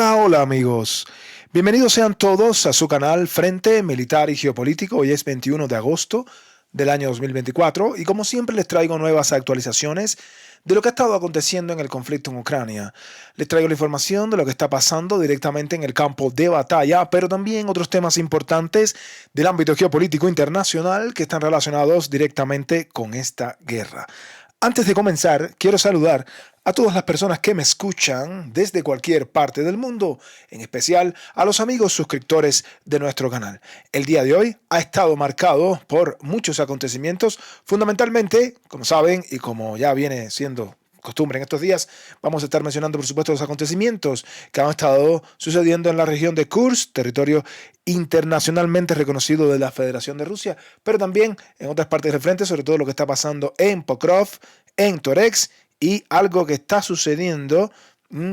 Hola, hola amigos. Bienvenidos sean todos a su canal Frente Militar y Geopolítico. Hoy es 21 de agosto del año 2024 y como siempre les traigo nuevas actualizaciones de lo que ha estado aconteciendo en el conflicto en Ucrania. Les traigo la información de lo que está pasando directamente en el campo de batalla, pero también otros temas importantes del ámbito geopolítico internacional que están relacionados directamente con esta guerra. Antes de comenzar, quiero saludar a todas las personas que me escuchan desde cualquier parte del mundo, en especial a los amigos suscriptores de nuestro canal. El día de hoy ha estado marcado por muchos acontecimientos, fundamentalmente, como saben y como ya viene siendo costumbre en estos días, vamos a estar mencionando por supuesto los acontecimientos que han estado sucediendo en la región de Kursk, territorio internacionalmente reconocido de la Federación de Rusia, pero también en otras partes del frente, sobre todo lo que está pasando en Pokrov, en Toretsk y algo que está sucediendo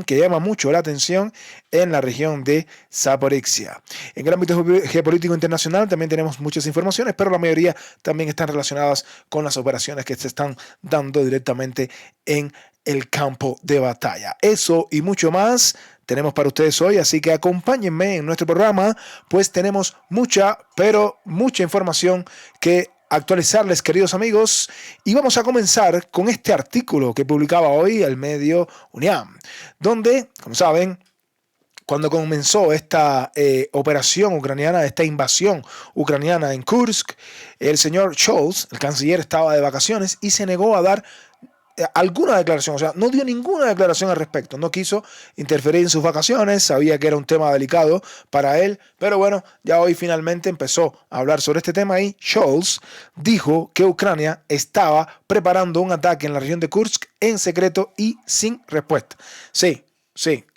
que llama mucho la atención en la región de Zaporizhia. En el ámbito geopolítico internacional también tenemos muchas informaciones, pero la mayoría también están relacionadas con las operaciones que se están dando directamente en el campo de batalla. Eso y mucho más tenemos para ustedes hoy, así que acompáñenme en nuestro programa, pues tenemos mucha, pero mucha información que actualizarles, queridos amigos, y vamos a comenzar con este artículo que publicaba hoy el medio Uniam, donde, como saben, cuando comenzó esta operación ucraniana, esta invasión ucraniana en Kursk, el señor Scholz, el canciller, estaba de vacaciones y se negó a dar alguna declaración, o sea, no dio ninguna declaración al respecto, no quiso interferir en sus vacaciones, sabía que era un tema delicado para él, pero bueno, ya hoy finalmente empezó a hablar sobre este tema y Scholz dijo que Ucrania estaba preparando un ataque en la región de Kursk en secreto y sin respuesta. Sí,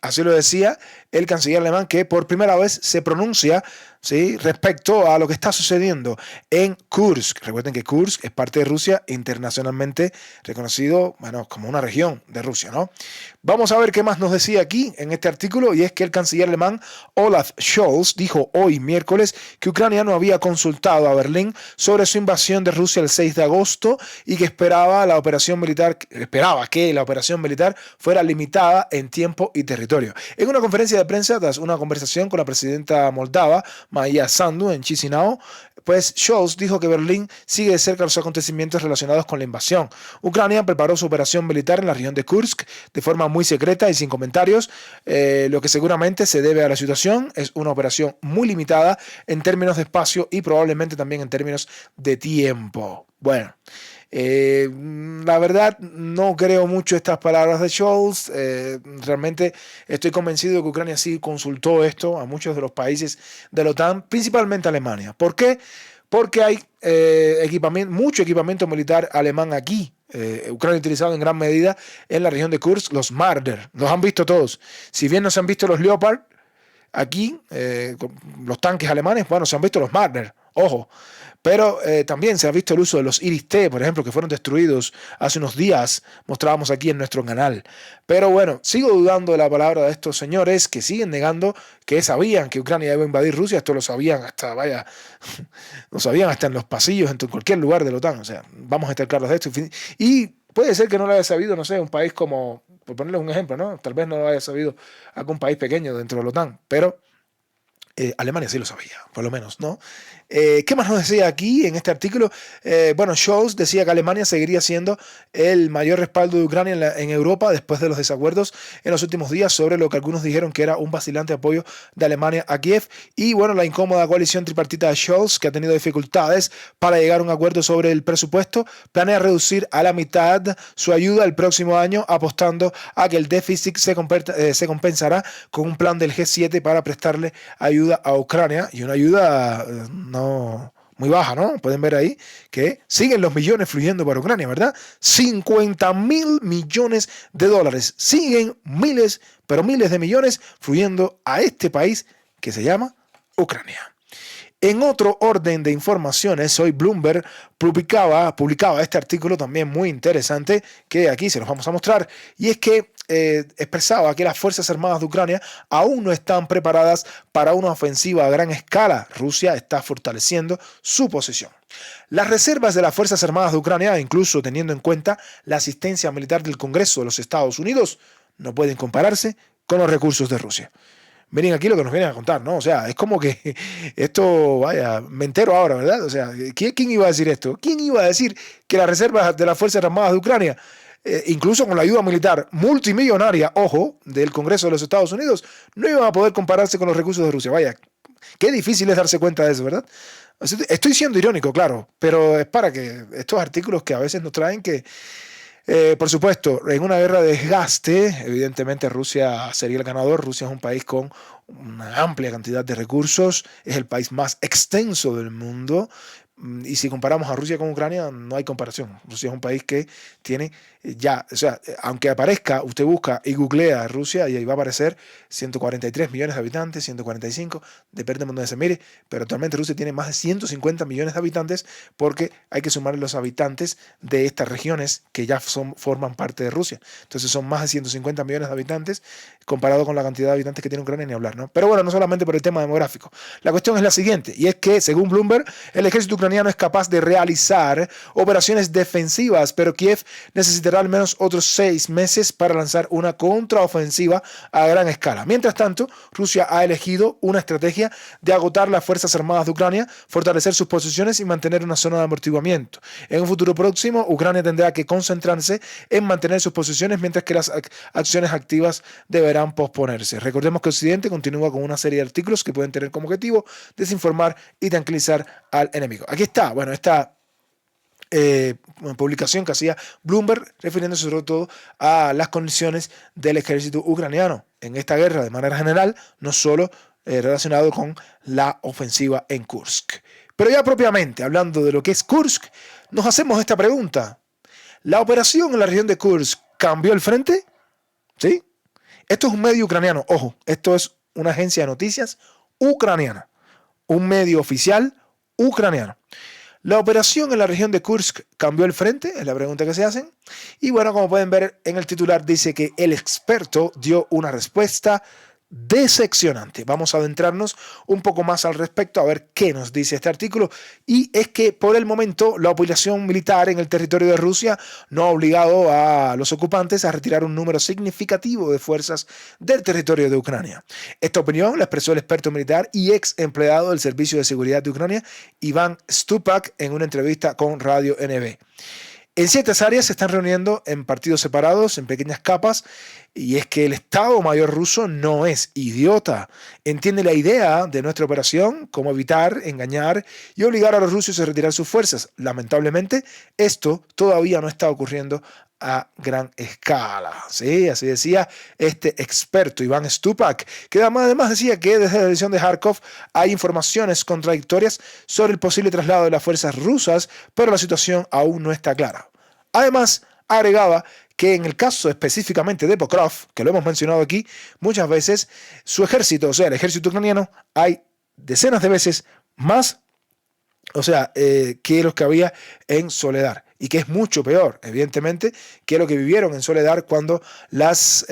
así lo decía el canciller alemán, que por primera vez se pronuncia, ¿sí?, respecto a lo que está sucediendo en Kursk. Recuerden que Kursk es parte de Rusia, internacionalmente reconocido, bueno, como una región de Rusia, ¿no? Vamos a ver qué más nos decía aquí en este artículo, y es que el canciller alemán Olaf Scholz dijo hoy miércoles que Ucrania no había consultado a Berlín sobre su invasión de Rusia el 6 de agosto y que esperaba que la operación militar fuera limitada en tiempo y territorio. En una conferencia de prensa tras una conversación con la presidenta moldava Maia Sandu en Chisinau, pues Scholz dijo que Berlín sigue de cerca los acontecimientos relacionados con la invasión. Ucrania preparó su operación militar en la región de Kursk de forma muy secreta y sin comentarios, lo que seguramente se debe a la situación. Es una operación muy limitada en términos de espacio y probablemente también en términos de tiempo. Bueno, la verdad no creo mucho estas palabras de Scholz. Realmente estoy convencido de que Ucrania sí consultó esto a muchos de los países de la OTAN, principalmente Alemania. ¿Por qué? Porque hay mucho equipamiento militar alemán aquí. Ucrania utilizado en gran medida en la región de Kursk, los Marder, los han visto todos. Si bien no se han visto los Leopard, aquí los tanques alemanes, bueno, se han visto los Marder, ojo. Pero también se ha visto el uso de los Iris-T, por ejemplo, que fueron destruidos hace unos días, mostrábamos aquí en nuestro canal. Pero bueno, sigo dudando de la palabra de estos señores que siguen negando que sabían que Ucrania iba a invadir Rusia. Esto lo sabían hasta, lo sabían hasta en los pasillos, en cualquier lugar de la OTAN. O sea, vamos a estar claros de esto. Y puede ser que no lo haya sabido, no sé, un país como, por ponerles un ejemplo, ¿no? Tal vez no lo haya sabido algún país pequeño dentro de la OTAN, pero Alemania sí lo sabía, por lo menos, ¿no? ¿Qué más nos decía aquí en este artículo? Bueno, Scholz decía que Alemania seguiría siendo el mayor respaldo de Ucrania en Europa después de los desacuerdos en los últimos días sobre lo que algunos dijeron que era un vacilante apoyo de Alemania a Kiev. Y bueno, la incómoda coalición tripartita de Scholz, que ha tenido dificultades para llegar a un acuerdo sobre el presupuesto, planea reducir a la mitad su ayuda el próximo año, apostando a que el déficit se compensará con un plan del G7 para prestarle ayuda a Ucrania, y una ayuda no muy baja, ¿no? Pueden ver ahí que siguen los millones fluyendo para Ucrania, ¿verdad? 50.000 millones de dólares. Siguen miles, pero miles de millones fluyendo a este país que se llama Ucrania. En otro orden de informaciones, hoy Bloomberg publicaba este artículo también muy interesante que aquí se los vamos a mostrar, y es que expresaba que las Fuerzas Armadas de Ucrania aún no están preparadas para una ofensiva a gran escala. Rusia está fortaleciendo su posición. Las reservas de las Fuerzas Armadas de Ucrania, incluso teniendo en cuenta la asistencia militar del Congreso de los Estados Unidos, no pueden compararse con los recursos de Rusia. miren aquí lo que nos vienen a contar, ¿no? O sea, es como que esto, vaya, me entero ahora, ¿verdad? O sea, ¿quién iba a decir esto? ¿Quién iba a decir que las reservas de las Fuerzas Armadas de Ucrania, incluso con la ayuda militar multimillonaria, ojo, del Congreso de los Estados Unidos, no iban a poder compararse con los recursos de Rusia? Vaya, qué difícil es darse cuenta de eso, ¿verdad? Estoy siendo irónico, claro, pero es para que estos artículos que a veces nos traen que, por supuesto, en una guerra de desgaste, evidentemente Rusia sería el ganador. Rusia es un país con una amplia cantidad de recursos, es el país más extenso del mundo, y si comparamos a Rusia con Ucrania, no hay comparación. Rusia es un país que tiene ya, o sea, aunque aparezca, usted busca y googlea Rusia y ahí va a aparecer 143 millones de habitantes, 145, depende de donde se mire, pero actualmente Rusia tiene más de 150 millones de habitantes porque hay que sumar los habitantes de estas regiones que ya forman parte de Rusia. Entonces son más de 150 millones de habitantes comparado con la cantidad de habitantes que tiene Ucrania, ni hablar, ¿no? Pero bueno, no solamente por el tema demográfico. La cuestión es la siguiente, y es que, según Bloomberg, el ejército ucraniano es capaz de realizar operaciones defensivas, pero Kiev necesitará al menos otros 6 meses para lanzar una contraofensiva a gran escala. Mientras tanto, Rusia ha elegido una estrategia de agotar las Fuerzas Armadas de Ucrania, fortalecer sus posiciones y mantener una zona de amortiguamiento. En un futuro próximo, Ucrania tendrá que concentrarse en mantener sus posiciones, mientras que las acciones activas deberán posponerse. Recordemos que Occidente continúa con una serie de artículos que pueden tener como objetivo desinformar y tranquilizar al enemigo. Aquí está, bueno, esta publicación que hacía Bloomberg, refiriéndose sobre todo a las condiciones del ejército ucraniano en esta guerra de manera general, no solo relacionado con la ofensiva en Kursk. Pero ya propiamente, hablando de lo que es Kursk, nos hacemos esta pregunta. ¿La operación en la región de Kursk cambió el frente? ¿Sí? Esto es un medio ucraniano, ojo, esto es una agencia de noticias ucraniana, un medio oficial ucraniano. ¿La operación en la región de Kursk cambió el frente? Es la pregunta que se hacen. Y bueno, como pueden ver en el titular, dice que el experto dio una respuesta decepcionante. Vamos a adentrarnos un poco más al respecto a ver qué nos dice este artículo, y es que por el momento la operación militar en el territorio de Rusia no ha obligado a los ocupantes a retirar un número significativo de fuerzas del territorio de Ucrania. Esta opinión la expresó el experto militar y ex empleado del Servicio de Seguridad de Ucrania, Iván Stupak, en una entrevista con Radio NB. En ciertas áreas se están reuniendo en partidos separados, en pequeñas capas, y es que el Estado Mayor ruso no es idiota. Entiende la idea de nuestra operación, cómo evitar, engañar y obligar a los rusos a retirar sus fuerzas. Lamentablemente, esto todavía no está ocurriendo a gran escala. Sí, así decía este experto Iván Stupak, que además decía que desde la división de Kharkov hay informaciones contradictorias sobre el posible traslado de las fuerzas rusas, pero la situación aún no está clara. Además, agregaba que en el caso específicamente de Pokrov, que lo hemos mencionado aquí muchas veces, su ejército, o sea, el ejército ucraniano, hay decenas de veces más, o sea, que los que había en Soledar, y que es mucho peor, evidentemente, que lo que vivieron en Soledar cuando las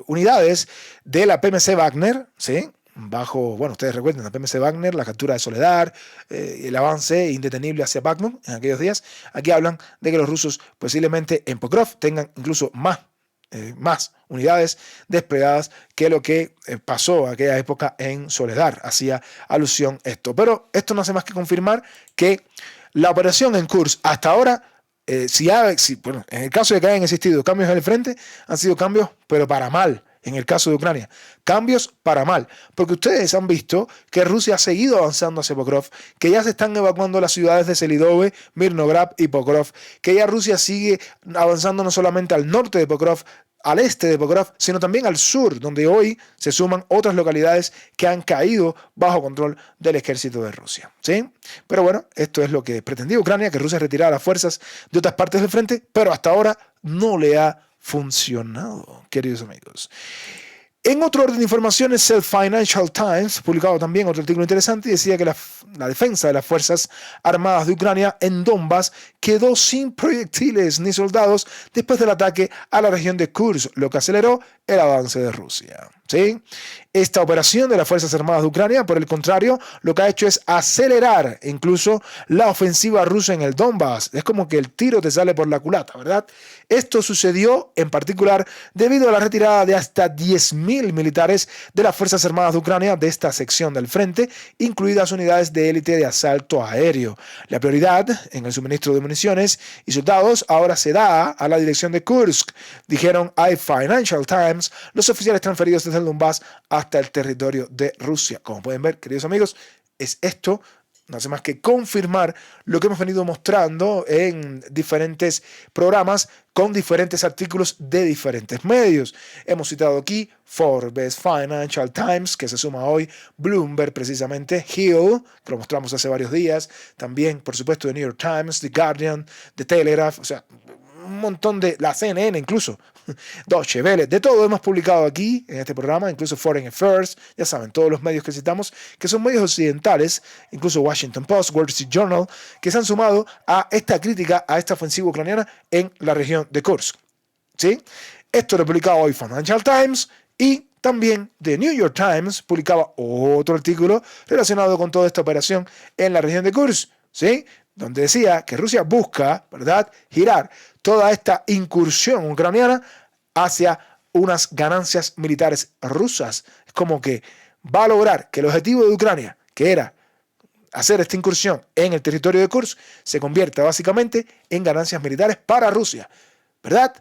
unidades de la PMC Wagner, ¿sí?, bajo, bueno, ustedes recuerden, la PMC Wagner, la captura de Soledar, el avance indetenible hacia Bakhmut en aquellos días. Aquí hablan de que los rusos posiblemente en Pokrov tengan incluso más unidades desplegadas que lo que pasó aquella época en Soledar. Hacía alusión a esto. Pero esto no hace más que confirmar que la operación en Kursk hasta ahora, bueno, en el caso de que hayan existido cambios en el frente, han sido cambios, pero para mal. En el caso de Ucrania, cambios para mal, porque ustedes han visto que Rusia ha seguido avanzando hacia Pokrov, que ya se están evacuando las ciudades de Selidove, Mirnograd y Pokrov, que ya Rusia sigue avanzando no solamente al norte de Pokrov, al este de Pokrov, sino también al sur, donde hoy se suman otras localidades que han caído bajo control del ejército de Rusia, ¿sí? Pero bueno, esto es lo que pretendía Ucrania, que Rusia retirara las fuerzas de otras partes del frente, pero hasta ahora no le ha funcionado, queridos amigos. En otro orden de informaciones, el Financial Times, publicado también otro artículo interesante, decía que la defensa de las Fuerzas Armadas de Ucrania en Donbass quedó sin proyectiles ni soldados después del ataque a la región de Kursk, lo que aceleró el avance de Rusia. ¿sí? Esta operación de las Fuerzas Armadas de Ucrania, por el contrario, lo que ha hecho es acelerar incluso la ofensiva rusa en el Donbass. Es como que el tiro te sale por la culata, ¿verdad? Esto sucedió en particular debido a la retirada de hasta 10.000 militares de las Fuerzas Armadas de Ucrania de esta sección del frente, incluidas unidades de élite de asalto aéreo. La prioridad en el suministro de municiones y soldados ahora se da a la dirección de Kursk, dijeron a Financial Times los oficiales transferidos desde el Donbass hasta el territorio de Rusia. Como pueden ver, queridos amigos, es esto, no hace más que confirmar lo que hemos venido mostrando en diferentes programas con diferentes artículos de diferentes medios. Hemos citado aquí Forbes, Financial Times, que se suma hoy, Bloomberg precisamente, Hill, que lo mostramos hace varios días, también, por supuesto, The New York Times, The Guardian, The Telegraph, o sea, un montón de la CNN incluso, Deutsche Welle, de todo hemos publicado aquí en este programa, incluso Foreign Affairs, ya saben, todos los medios que citamos, que son medios occidentales, incluso Washington Post, Wall Street Journal, que se han sumado a esta crítica a esta ofensiva ucraniana en la región de Kursk. ¿Sí? Esto lo publicaba hoy Financial Times y también The New York Times publicaba otro artículo relacionado con toda esta operación en la región de Kursk, ¿sí? Donde decía que Rusia busca, ¿verdad?, girar toda esta incursión ucraniana hacia unas ganancias militares rusas. Es como que va a lograr que el objetivo de Ucrania, que era hacer esta incursión en el territorio de Kursk, se convierta básicamente en ganancias militares para Rusia, ¿verdad?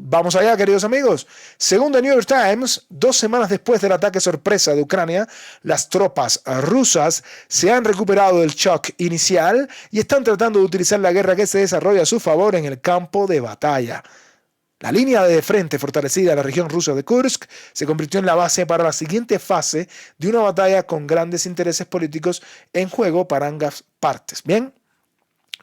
Vamos allá, queridos amigos. Según The New York Times, 2 semanas después del ataque sorpresa de Ucrania, las tropas rusas se han recuperado del shock inicial y están tratando de utilizar la guerra que se desarrolla a su favor en el campo de batalla. La línea de frente fortalecida de la región rusa de Kursk se convirtió en la base para la siguiente fase de una batalla con grandes intereses políticos en juego para ambas partes. Bien.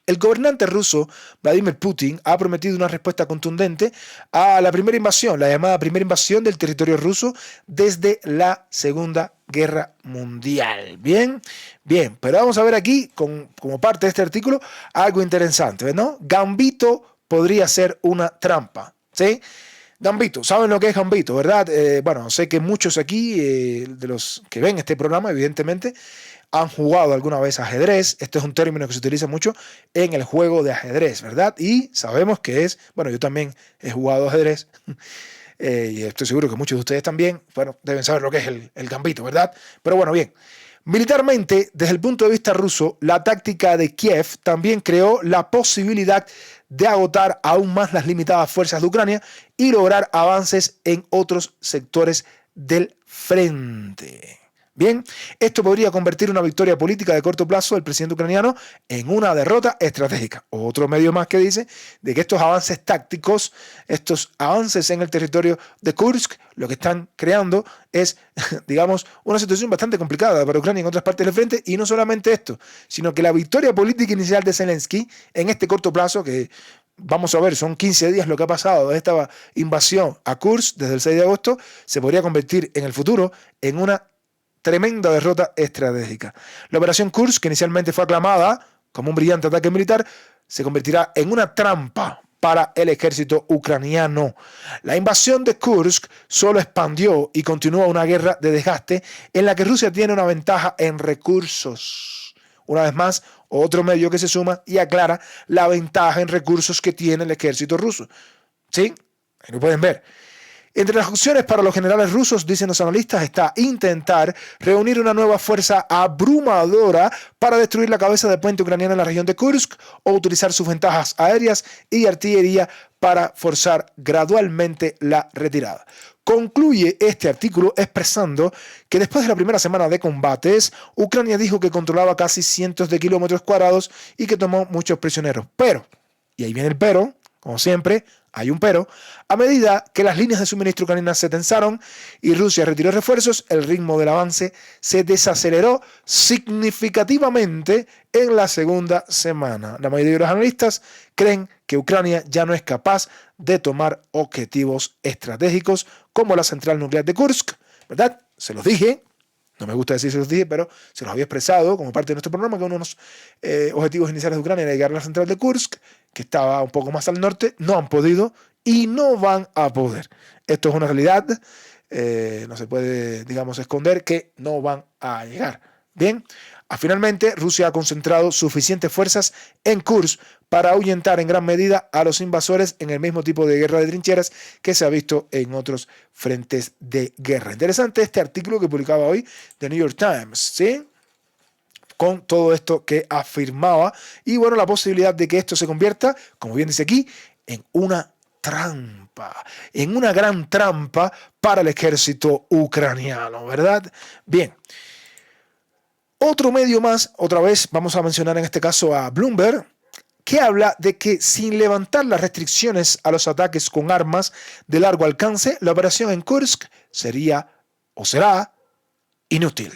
El gobernante ruso Vladimir Putin ha prometido una respuesta contundente a la primera invasión, la llamada primera invasión del territorio ruso desde la Segunda Guerra Mundial. Bien, bien, pero vamos a ver aquí, como parte de este artículo, algo interesante, ¿no? Gambito podría ser una trampa, ¿sí? Gambito, ¿saben lo que es Gambito, verdad? Bueno, sé que muchos aquí, de los que ven este programa, evidentemente, han jugado alguna vez ajedrez. Este es un término que se utiliza mucho en el juego de ajedrez, ¿verdad? Y sabemos que es, bueno, yo también he jugado ajedrez y estoy seguro que muchos de ustedes también, bueno, deben saber lo que es el gambito, ¿verdad? Pero bueno, bien. Militarmente, desde el punto de vista ruso, la táctica de Kiev también creó la posibilidad de agotar aún más las limitadas fuerzas de Ucrania y lograr avances en otros sectores del frente. Bien, esto podría convertir una victoria política de corto plazo del presidente ucraniano en una derrota estratégica. Otro medio más que dice de que estos avances tácticos, estos avances en el territorio de Kursk, lo que están creando es, digamos, una situación bastante complicada para Ucrania en otras partes del frente, y no solamente esto, sino que la victoria política inicial de Zelensky en este corto plazo, que vamos a ver, son 15 días lo que ha pasado de esta invasión a Kursk desde el 6 de agosto, se podría convertir en el futuro en una tremenda derrota estratégica. La operación Kursk, que inicialmente fue aclamada como un brillante ataque militar, se convertirá en una trampa para el ejército ucraniano. La invasión de Kursk solo expandió y continúa una guerra de desgaste en la que Rusia tiene una ventaja en recursos. Una vez más, otro medio que se suma y aclara la ventaja en recursos que tiene el ejército ruso. ¿Sí? Ahí lo pueden ver. Entre las opciones para los generales rusos, dicen los analistas, está intentar reunir una nueva fuerza abrumadora para destruir la cabeza de puente ucraniana en la región de Kursk o utilizar sus ventajas aéreas y artillería para forzar gradualmente la retirada. Concluye este artículo expresando que después de la primera semana de combates, Ucrania dijo que controlaba casi cientos de kilómetros cuadrados y que tomó muchos prisioneros. Pero, y ahí viene el pero, como siempre, hay un pero, a medida que las líneas de suministro ucranianas se tensaron y Rusia retiró refuerzos, el ritmo del avance se desaceleró significativamente en la segunda semana. La mayoría de los analistas creen que Ucrania ya no es capaz de tomar objetivos estratégicos como la central nuclear de Kursk, ¿verdad? Se los dije. No me gusta decir se los dije, pero se los había expresado como parte de nuestro programa que uno de los objetivos iniciales de Ucrania era llegar a la central de Kursk, que estaba un poco más al norte. No han podido y no van a poder. Esto es una realidad. no se puede, digamos, esconder que no van a llegar. Bien, finalmente Rusia ha concentrado suficientes fuerzas en Kursk para ahuyentar en gran medida a los invasores en el mismo tipo de guerra de trincheras que se ha visto en otros frentes de guerra. Interesante este artículo que publicaba hoy The New York Times, ¿sí? Con todo esto que afirmaba y bueno, la posibilidad de que esto se convierta, como bien dice aquí, en una trampa, en una gran trampa para el ejército ucraniano, ¿verdad? Bien. Otro medio más, otra vez vamos a mencionar en este caso a Bloomberg, que habla de que sin levantar las restricciones a los ataques con armas de largo alcance, la operación en Kursk sería o será inútil.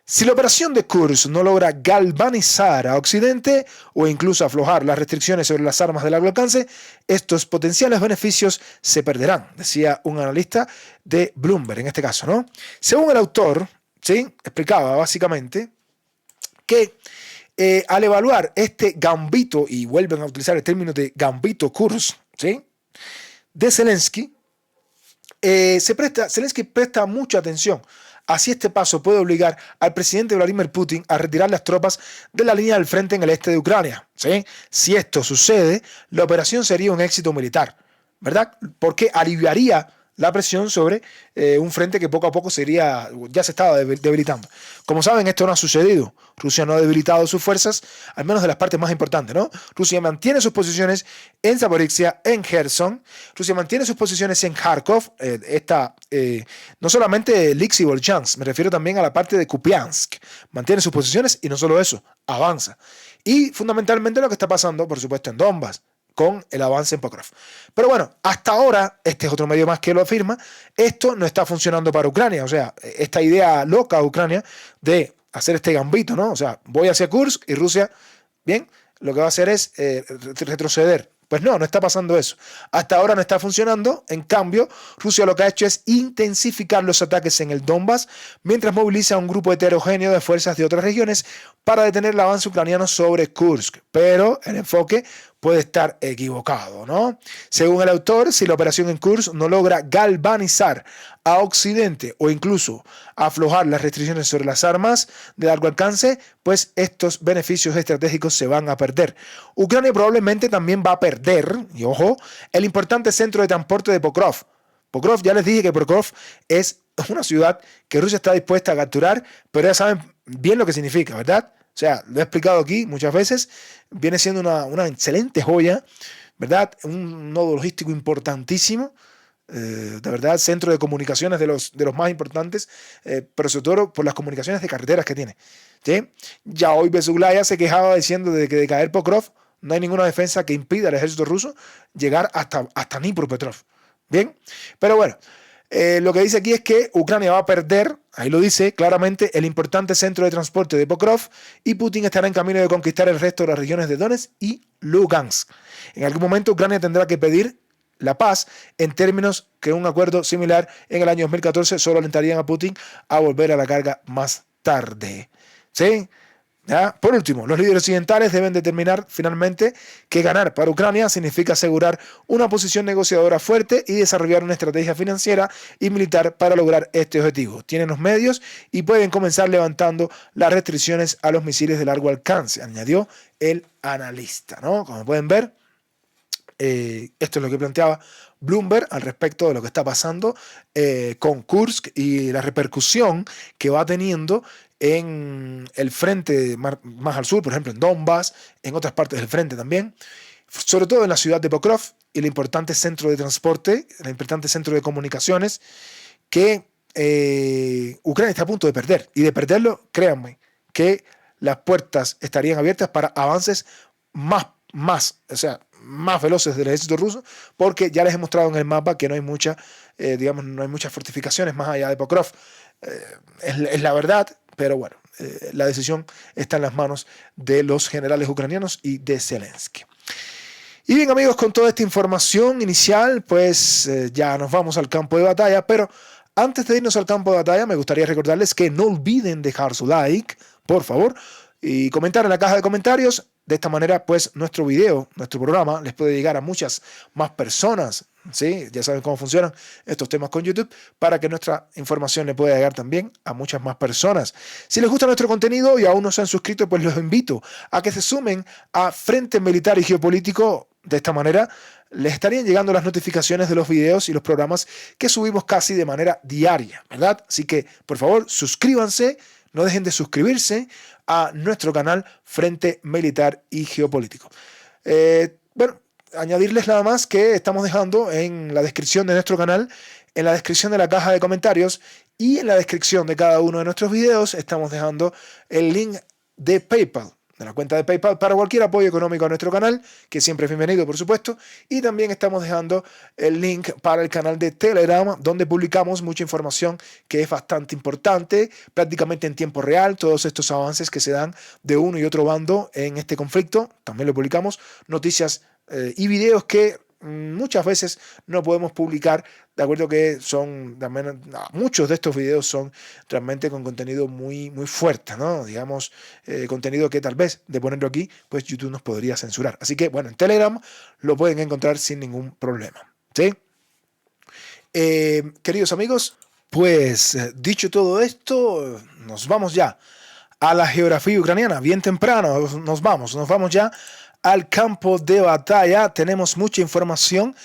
Si la operación de Kursk no logra galvanizar a Occidente o incluso aflojar las restricciones sobre las armas de largo alcance, estos potenciales beneficios se perderán, decía un analista de Bloomberg en este caso, ¿no? Según el autor, ¿sí? Explicaba básicamente que al evaluar este gambito, y vuelven a utilizar el término de gambito Kursk, ¿sí? De Zelensky, Zelensky presta mucha atención a si este paso puede obligar al presidente Vladimir Putin a retirar las tropas de la línea del frente en el este de Ucrania, ¿sí? Si esto sucede, la operación sería un éxito militar, ¿verdad? Porque aliviaría la presión sobre un frente que poco a poco ya se estaba debilitando. Como saben, esto no ha sucedido. Rusia no ha debilitado sus fuerzas, al menos de las partes más importantes, ¿no? Rusia mantiene sus posiciones en Zaporizhia, en Kherson. Rusia mantiene sus posiciones en Kharkov. No solamente Liksi y Volchansk, me refiero también a la parte de Kupiansk. Mantiene sus posiciones y no solo eso, avanza. Y fundamentalmente lo que está pasando, por supuesto, en Donbass, con el avance en Pokrov. Pero bueno, hasta ahora, este es otro medio más que lo afirma, esto no está funcionando para Ucrania. O sea, esta idea loca de Ucrania de hacer este gambito, ¿no? O sea, voy hacia Kursk y Rusia, bien, lo que va a hacer es retroceder. Pues no está pasando eso. Hasta ahora no está funcionando. En cambio, Rusia lo que ha hecho es intensificar los ataques en el Donbass mientras moviliza a un grupo heterogéneo de fuerzas de otras regiones para detener el avance ucraniano sobre Kursk. Pero el enfoque puede estar equivocado, ¿no? Según el autor, si la operación en Kursk no logra galvanizar a Occidente o incluso aflojar las restricciones sobre las armas de largo alcance, pues estos beneficios estratégicos se van a perder. Ucrania probablemente también va a perder, y ojo, el importante centro de transporte de Pokrov. Pokrov, ya les dije que Pokrov es una ciudad que Rusia está dispuesta a capturar, pero ya saben bien lo que significa, ¿verdad? O sea, lo he explicado aquí muchas veces, viene siendo una excelente joya, ¿verdad? Un nodo logístico importantísimo, de verdad, centro de comunicaciones de los más importantes, pero sobre todo por las comunicaciones de carreteras que tiene, ¿sí? Ya hoy Besuglaya se quejaba diciendo de que de caer Pokrov no hay ninguna defensa que impida al ejército ruso llegar hasta Dnipropetrovsk. Bien, pero bueno. Lo que dice aquí es que Ucrania va a perder, ahí lo dice claramente, el importante centro de transporte de Pokrov y Putin estará en camino de conquistar el resto de las regiones de Donetsk y Lugansk. En algún momento Ucrania tendrá que pedir la paz en términos que un acuerdo similar en el año 2014 solo alentarían a Putin a volver a la carga más tarde. ¿Sí? ¿Ya? Por último, los líderes occidentales deben determinar finalmente que ganar para Ucrania significa asegurar una posición negociadora fuerte y desarrollar una estrategia financiera y militar para lograr este objetivo. Tienen los medios y pueden comenzar levantando las restricciones a los misiles de largo alcance, añadió el analista, ¿no? Como pueden ver, esto es lo que planteaba Bloomberg al respecto de lo que está pasando con Kursk y la repercusión que va teniendo en el frente más al sur, por ejemplo en Donbass, en otras partes del frente también, sobre todo en la ciudad de Pokrov y el importante centro de transporte, el importante centro de comunicaciones que Ucrania está a punto de perder. Y de perderlo, créanme, que las puertas estarían abiertas para avances más veloces del ejército ruso, porque ya les he mostrado en el mapa que no hay no hay muchas fortificaciones más allá de Pokrov. Es la verdad, pero bueno, la decisión está en las manos de los generales ucranianos y de Zelensky. Y bien, amigos, con toda esta información inicial, pues ya nos vamos al campo de batalla, pero antes de irnos al campo de batalla, me gustaría recordarles que no olviden dejar su like, por favor, y comentar en la caja de comentarios. De esta manera, pues, nuestro video, nuestro programa, les puede llegar a muchas más personas, ¿sí? Ya saben cómo funcionan estos temas con YouTube, para que nuestra información le pueda llegar también a muchas más personas. Si les gusta nuestro contenido y aún no se han suscrito, pues los invito a que se sumen a Frente Militar y Geopolítico. De esta manera les estarían llegando las notificaciones de los videos y los programas que subimos casi de manera diaria, ¿verdad? Así que, por favor, suscríbanse, no dejen de suscribirse a nuestro canal Frente Militar y Geopolítico. Bueno, añadirles nada más que estamos dejando en la descripción de nuestro canal, en la descripción de la caja de comentarios y en la descripción de cada uno de nuestros videos estamos dejando el link de PayPal, de la cuenta de PayPal, para cualquier apoyo económico a nuestro canal, que siempre es bienvenido, por supuesto. Y también estamos dejando el link para el canal de Telegram, donde publicamos mucha información que es bastante importante, prácticamente en tiempo real, todos estos avances que se dan de uno y otro bando en este conflicto. También lo publicamos, noticias y videos que muchas veces no podemos publicar, de acuerdo que son, muchos de estos videos son realmente con contenido muy, muy fuerte, ¿no? Digamos, contenido que tal vez de ponerlo aquí, pues YouTube nos podría censurar. Así que, bueno, en Telegram lo pueden encontrar sin ningún problema, ¿sí? Queridos amigos, pues dicho todo esto, nos vamos ya a la geografía ucraniana. Bien temprano nos vamos ya al campo de batalla. Tenemos mucha información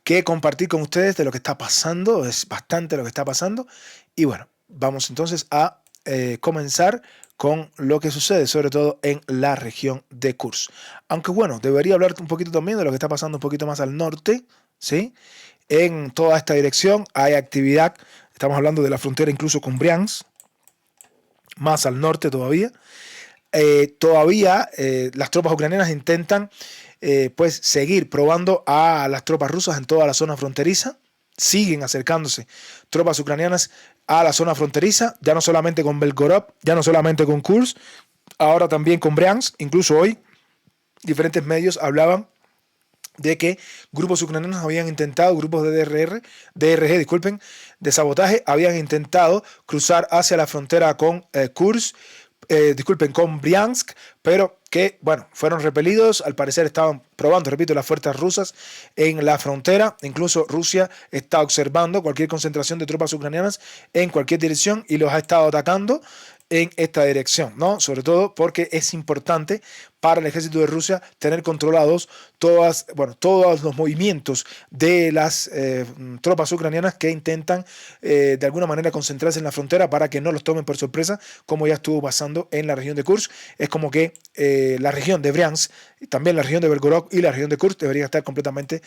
que compartir con ustedes de lo que está pasando. Es bastante lo que está pasando. Y bueno, vamos entonces a comenzar con lo que sucede, sobre todo en la región de Kursk. Aunque bueno, debería hablar un poquito también de lo que está pasando un poquito más al norte, ¿sí? En toda esta dirección hay actividad. Estamos hablando de la frontera incluso con Briansk, más al norte todavía. Todavía las tropas ucranianas intentan pues seguir probando a las tropas rusas en toda la zona fronteriza. Siguen acercándose tropas ucranianas a la zona fronteriza, ya no solamente con Belgorod, ya no solamente con Kursk, ahora también con Briansk. Incluso hoy diferentes medios hablaban de que grupos ucranianos habían intentado, grupos de DRG, disculpen, de sabotaje, habían intentado cruzar hacia la frontera con Kursk, con Briansk, pero que, bueno, fueron repelidos. Al parecer estaban probando, repito, las fuerzas rusas en la frontera. Incluso Rusia está observando cualquier concentración de tropas ucranianas en cualquier dirección y los ha estado atacando en esta dirección, ¿no? Sobre todo porque es importante para el ejército de Rusia tener controlados todos los movimientos de las tropas ucranianas que intentan de alguna manera concentrarse en la frontera para que no los tomen por sorpresa, como ya estuvo pasando en la región de Kursk. Es como que la región de Briansk, también la región de Belgorod y la región de Kursk deberían estar completamente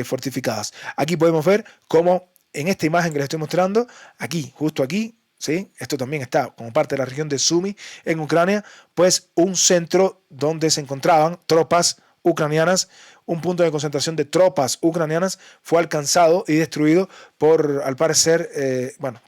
fortificadas. Aquí podemos ver cómo en esta imagen que les estoy mostrando, aquí, justo aquí, ¿sí? Esto también está como parte de la región de Sumy en Ucrania, pues un centro donde se encontraban tropas ucranianas, un punto de concentración de tropas ucranianas fue alcanzado y destruido por, al parecer,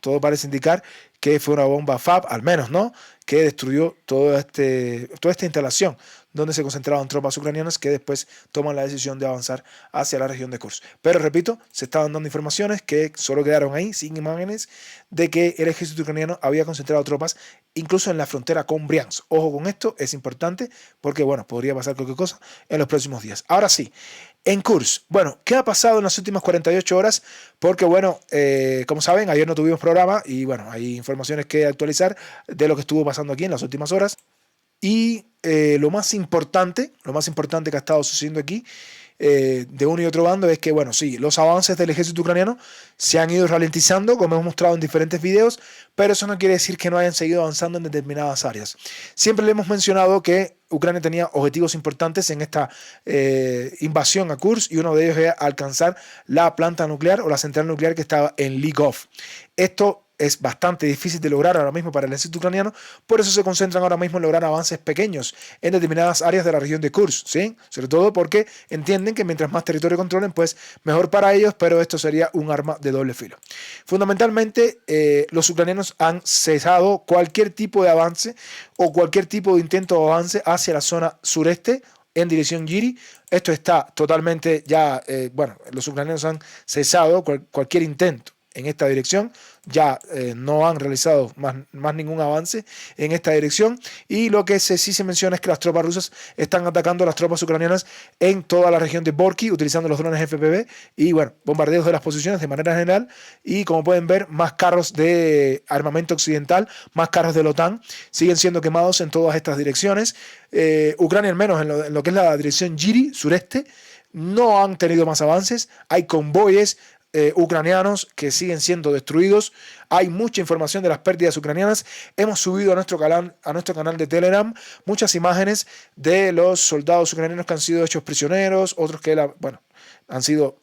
todo parece indicar que fue una bomba FAB, al menos, ¿no? Que destruyó toda esta instalación donde se concentraban tropas ucranianas que después toman la decisión de avanzar hacia la región de Kursk. Pero repito, se estaban dando informaciones que solo quedaron ahí, sin imágenes, de que el ejército ucraniano había concentrado tropas incluso en la frontera con Briansk. Ojo con esto, es importante porque, bueno, podría pasar cualquier cosa en los próximos días. Ahora sí, en Kursk, bueno, ¿qué ha pasado en las últimas 48 horas? Porque, bueno, como saben, ayer no tuvimos programa y, bueno, hay informaciones que actualizar de lo que estuvo pasando aquí en las últimas horas. Y lo más importante que ha estado sucediendo aquí de uno y otro bando es que, bueno, sí, los avances del ejército ucraniano se han ido ralentizando, como hemos mostrado en diferentes videos, pero eso no quiere decir que no hayan seguido avanzando en determinadas áreas. Siempre le hemos mencionado que Ucrania tenía objetivos importantes en esta invasión a Kursk y uno de ellos era alcanzar la planta nuclear o la central nuclear que estaba en Ligov. Esto es bastante difícil de lograr ahora mismo para el ejército ucraniano, por eso se concentran ahora mismo en lograr avances pequeños en determinadas áreas de la región de Kursk, ¿sí? Sobre todo porque entienden que mientras más territorio controlen, pues mejor para ellos, pero esto sería un arma de doble filo. Fundamentalmente, los ucranianos han cesado cualquier tipo de avance o cualquier tipo de intento de avance hacia la zona sureste en dirección Giri. Esto está totalmente ya, los ucranianos han cesado cualquier intento en esta dirección. Ya no han realizado más ningún avance en esta dirección. Y lo que sí se menciona es que las tropas rusas están atacando a las tropas ucranianas en toda la región de Borky, utilizando los drones FPV y, bueno, bombardeos de las posiciones de manera general. Y como pueden ver, más carros de armamento occidental, más carros de la OTAN siguen siendo quemados en todas estas direcciones. Ucrania, al menos en lo que es la dirección Giri, sureste, no han tenido más avances. Hay convoyes ucranianos que siguen siendo destruidos. Hay mucha información de las pérdidas ucranianas. Hemos subido a nuestro canal de Telegram muchas imágenes de los soldados ucranianos que han sido hechos prisioneros, otros que han sido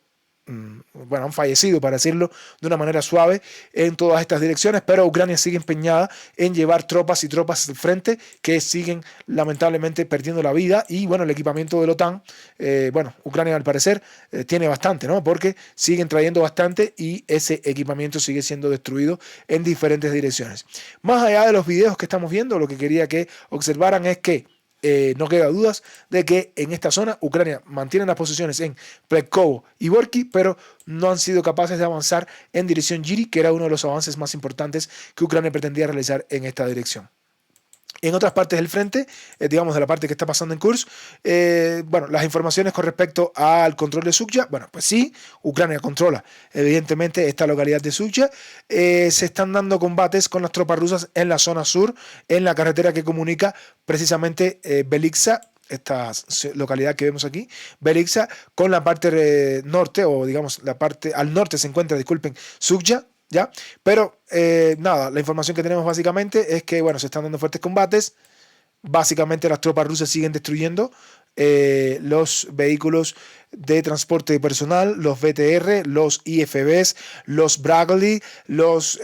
han fallecido, para decirlo de una manera suave, en todas estas direcciones, pero Ucrania sigue empeñada en llevar tropas y tropas al frente que siguen lamentablemente perdiendo la vida. Y bueno, el equipamiento de la OTAN, Ucrania al parecer tiene bastante, ¿no? Porque siguen trayendo bastante y ese equipamiento sigue siendo destruido en diferentes direcciones. Más allá de los videos que estamos viendo, lo que quería que observaran es que no queda dudas de que en esta zona Ucrania mantiene las posiciones en Pletkovo y Borky, pero no han sido capaces de avanzar en dirección Giri, que era uno de los avances más importantes que Ucrania pretendía realizar en esta dirección. En otras partes del frente, digamos de la parte que está pasando en Kursk, las informaciones con respecto al control de Sukhya, pues sí, Ucrania controla evidentemente esta localidad de Sukhya. Se están dando combates con las tropas rusas en la zona sur, en la carretera que comunica precisamente Belitsa, esta localidad que vemos aquí, Belitsa, con la parte norte, o digamos la parte al norte se encuentra, Sukhya, ¿ya? Pero la información que tenemos básicamente es que se están dando fuertes combates. Básicamente las tropas rusas siguen destruyendo los vehículos de transporte de personal, los VTR, los IFVs, los Bradley, los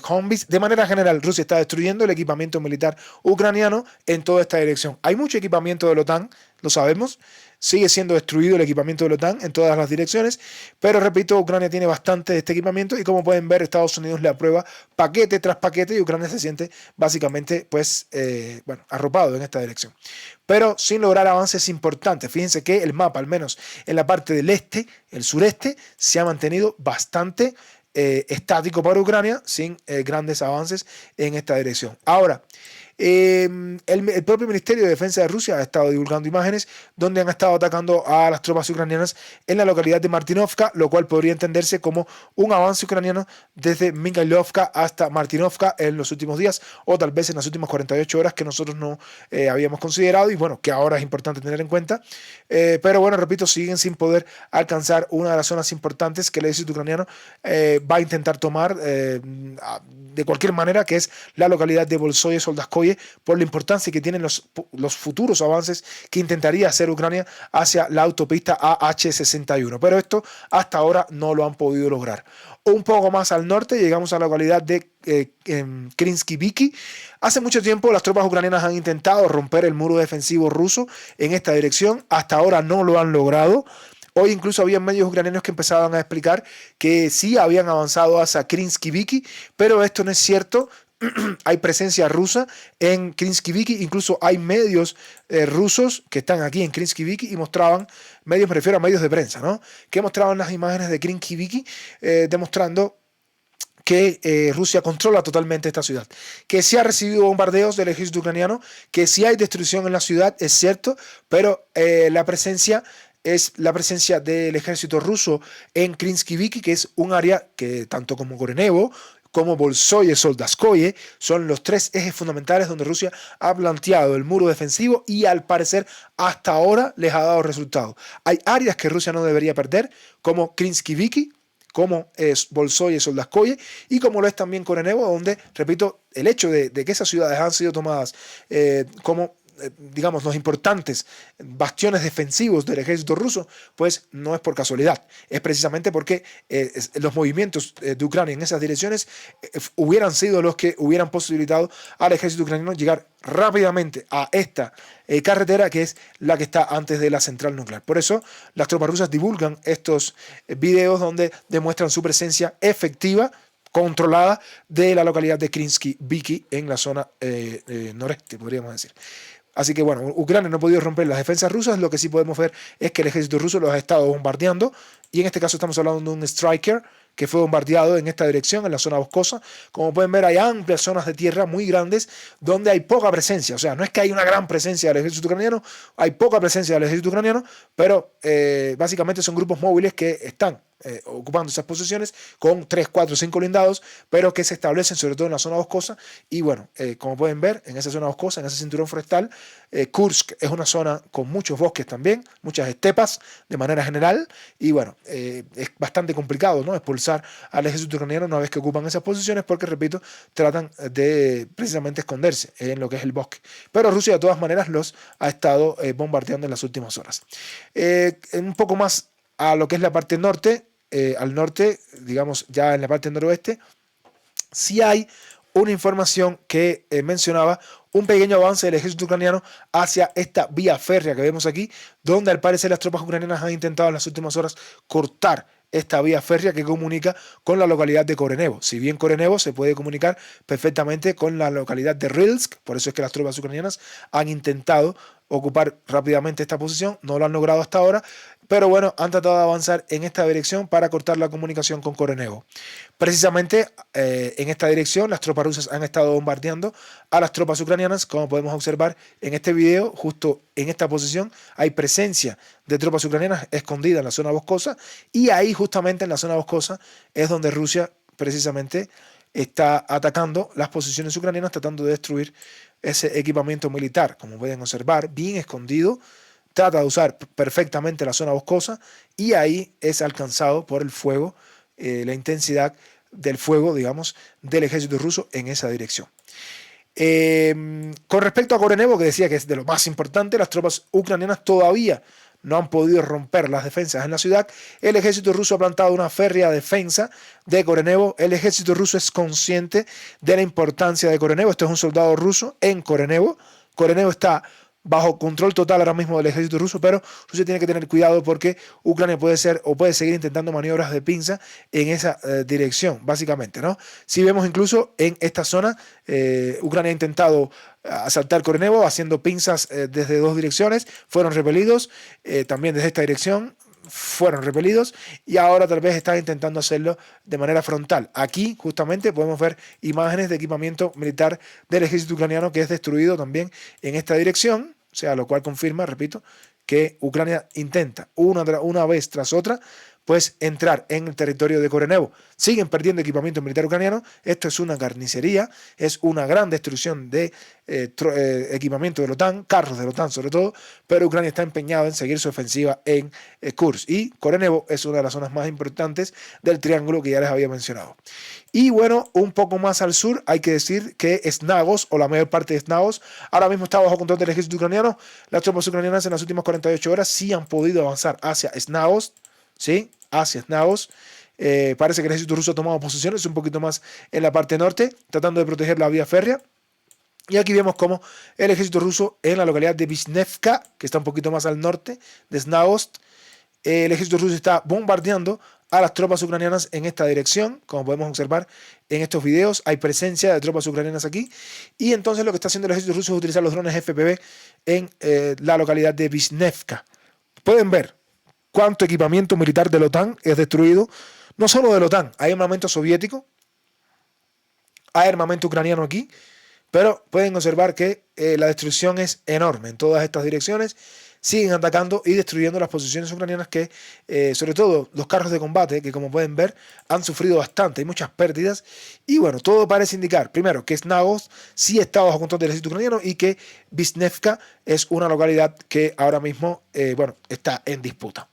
Humvees. De manera general, Rusia está destruyendo el equipamiento militar ucraniano en toda esta dirección. Hay mucho equipamiento de la OTAN, lo sabemos. Sigue siendo destruido el equipamiento de la OTAN en todas las direcciones, pero repito, Ucrania tiene bastante de este equipamiento y como pueden ver, Estados Unidos le aprueba paquete tras paquete y Ucrania se siente básicamente arropado en esta dirección, pero sin lograr avances importantes. Fíjense que el mapa, al menos en la parte del este, el sureste, se ha mantenido bastante estático para Ucrania, sin grandes avances en esta dirección. Ahora, el propio Ministerio de Defensa de Rusia ha estado divulgando imágenes donde han estado atacando a las tropas ucranianas en la localidad de Martinovka, lo cual podría entenderse como un avance ucraniano desde Mikhailovka hasta Martinovka en los últimos días, o tal vez en las últimas 48 horas, que nosotros no habíamos considerado y que ahora es importante tener en cuenta. Pero repito, siguen sin poder alcanzar una de las zonas importantes que el ejército ucraniano va a intentar tomar de cualquier manera, que es la localidad de Bolsoye-Soldatskoye, por la importancia que tienen los futuros avances que intentaría hacer Ucrania hacia la autopista AH-61. Pero esto hasta ahora no lo han podido lograr. Un poco más al norte llegamos a la localidad de Krinsky-Viki. Hace mucho tiempo las tropas ucranianas han intentado romper el muro defensivo ruso en esta dirección. Hasta ahora no lo han logrado. Hoy incluso había medios ucranianos que empezaban a explicar que sí habían avanzado hacia Krinsky-Viki, pero esto no es cierto. Hay presencia rusa en Krinsky-Viki, incluso hay medios rusos que están aquí en Krinsky-Viki y mostraban, medios, me refiero a medios de prensa, ¿no?, que mostraban las imágenes de Krinsky-Viki demostrando que Rusia controla totalmente esta ciudad, que sí ha recibido bombardeos del ejército ucraniano, que sí hay destrucción en la ciudad, es cierto, pero la presencia es la presencia del ejército ruso en Krinsky-Viki, que es un área que tanto como Korenevo como Bolsoye-Soldatskoye son los tres ejes fundamentales donde Rusia ha planteado el muro defensivo y al parecer hasta ahora les ha dado resultado. Hay áreas que Rusia no debería perder, como Krinsky-Viki, como es Bolsoye-Soldatskoye y como lo es también Korenevo, donde, repito, el hecho de que esas ciudades han sido tomadas como digamos, los importantes bastiones defensivos del ejército ruso, pues no es por casualidad, es precisamente porque los movimientos de Ucrania en esas direcciones hubieran sido los que hubieran posibilitado al ejército ucraniano llegar rápidamente a esta carretera, que es la que está antes de la central nuclear. Por eso las tropas rusas divulgan estos videos donde demuestran su presencia efectiva, controlada, de la localidad de Krinsky-Viki en la zona noreste, podríamos decir. Así que Ucrania no ha podido romper las defensas rusas. Lo que sí podemos ver es que el ejército ruso los ha estado bombardeando, y en este caso estamos hablando de un Striker que fue bombardeado en esta dirección, en la zona boscosa. Como pueden ver, hay amplias zonas de tierra muy grandes donde hay poca presencia. O sea, no es que hay una gran presencia del ejército ucraniano, hay poca presencia del ejército ucraniano, pero básicamente son grupos móviles que están ocupando esas posiciones con 3, 4, 5 blindados, pero que se establecen sobre todo en la zona boscosa. Y bueno, como pueden ver, en esa zona boscosa, en ese cinturón forestal, Kursk es una zona con muchos bosques también, muchas estepas de manera general, y bueno, es bastante complicado, ¿no?, expulsar al ejército ucraniano una vez que ocupan esas posiciones, porque, repito, tratan de precisamente esconderse en lo que es el bosque. Pero Rusia de todas maneras los ha estado bombardeando en las últimas horas. Un poco más a lo que es la parte norte, al norte, digamos ya en la parte noroeste, sí hay una información que mencionaba un pequeño avance del ejército ucraniano hacia esta vía férrea que vemos aquí, donde al parecer las tropas ucranianas han intentado en las últimas horas cortar esta vía férrea que comunica con la localidad de Korenevo. Si bien Korenevo se puede comunicar perfectamente con la localidad de Rilsk, por eso es que las tropas ucranianas han intentado ocupar rápidamente esta posición, no lo han logrado hasta ahora, pero bueno, han tratado de avanzar en esta dirección para cortar la comunicación con Korenevo. Precisamente en esta dirección las tropas rusas han estado bombardeando a las tropas ucranianas, como podemos observar en este video. Justo en esta posición hay presencia de tropas ucranianas escondidas en la zona boscosa, y ahí justamente en la zona boscosa es donde Rusia precisamente está atacando las posiciones ucranianas, tratando de destruir ese equipamiento militar, como pueden observar, bien escondido. Trata de usar perfectamente la zona boscosa, y ahí es alcanzado por el fuego, la intensidad del fuego, digamos, del ejército ruso en esa dirección. Con respecto a Korenevo, que decía que es de lo más importante, las tropas ucranianas todavía no han podido romper las defensas en la ciudad. El ejército ruso ha plantado una férrea defensa de Korenevo. El ejército ruso es consciente de la importancia de Korenevo. Este es un soldado ruso en Korenevo. Korenevo está bajo control total ahora mismo del ejército ruso, pero Rusia tiene que tener cuidado porque Ucrania puede ser o puede seguir intentando maniobras de pinza en esa dirección, básicamente, ¿no? Si vemos incluso en esta zona, Ucrania ha intentado asaltar Korenevo haciendo pinzas desde dos direcciones, fueron repelidos, también desde esta dirección fueron repelidos, y ahora tal vez están intentando hacerlo de manera frontal. Aquí justamente podemos ver imágenes de equipamiento militar del ejército ucraniano que es destruido también en esta dirección, o sea, lo cual confirma, repito, que Ucrania intenta una vez tras otra pues entrar en el territorio de Korenevo. Siguen perdiendo equipamiento militar ucraniano. Esto es una carnicería, es una gran destrucción de equipamiento de la OTAN, carros de la OTAN sobre todo, pero Ucrania está empeñado en seguir su ofensiva en Kursk, y Korenevo es una de las zonas más importantes del triángulo que ya les había mencionado. Y bueno, un poco más al sur hay que decir que Snagos, o la mayor parte de Snagos, ahora mismo está bajo control del ejército ucraniano. Las tropas ucranianas en las últimas 48 horas sí han podido avanzar hacia Snagos, ¿sí? Hacia Snagos. Parece que el ejército ruso ha tomado posiciones un poquito más en la parte norte, tratando de proteger la vía férrea. Y aquí vemos cómo el ejército ruso en la localidad de Vishnevka, que está un poquito más al norte de Snagos, el ejército ruso está bombardeando a las tropas ucranianas en esta dirección. Como podemos observar en estos videos, hay presencia de tropas ucranianas aquí, y entonces lo que está haciendo el ejército ruso es utilizar los drones FPV en la localidad de Vishnevka. Pueden ver cuánto equipamiento militar de la OTAN es destruido. No solo de la OTAN, hay armamento soviético, hay armamento ucraniano aquí, pero pueden observar que la destrucción es enorme en todas estas direcciones. Siguen atacando y destruyendo las posiciones ucranianas, que sobre todo los carros de combate, que como pueden ver han sufrido bastante, hay muchas pérdidas. Y bueno, todo parece indicar, primero, que Snagos sí está bajo control del ejército ucraniano, y que Vishnevka es una localidad que ahora mismo bueno, está en disputa.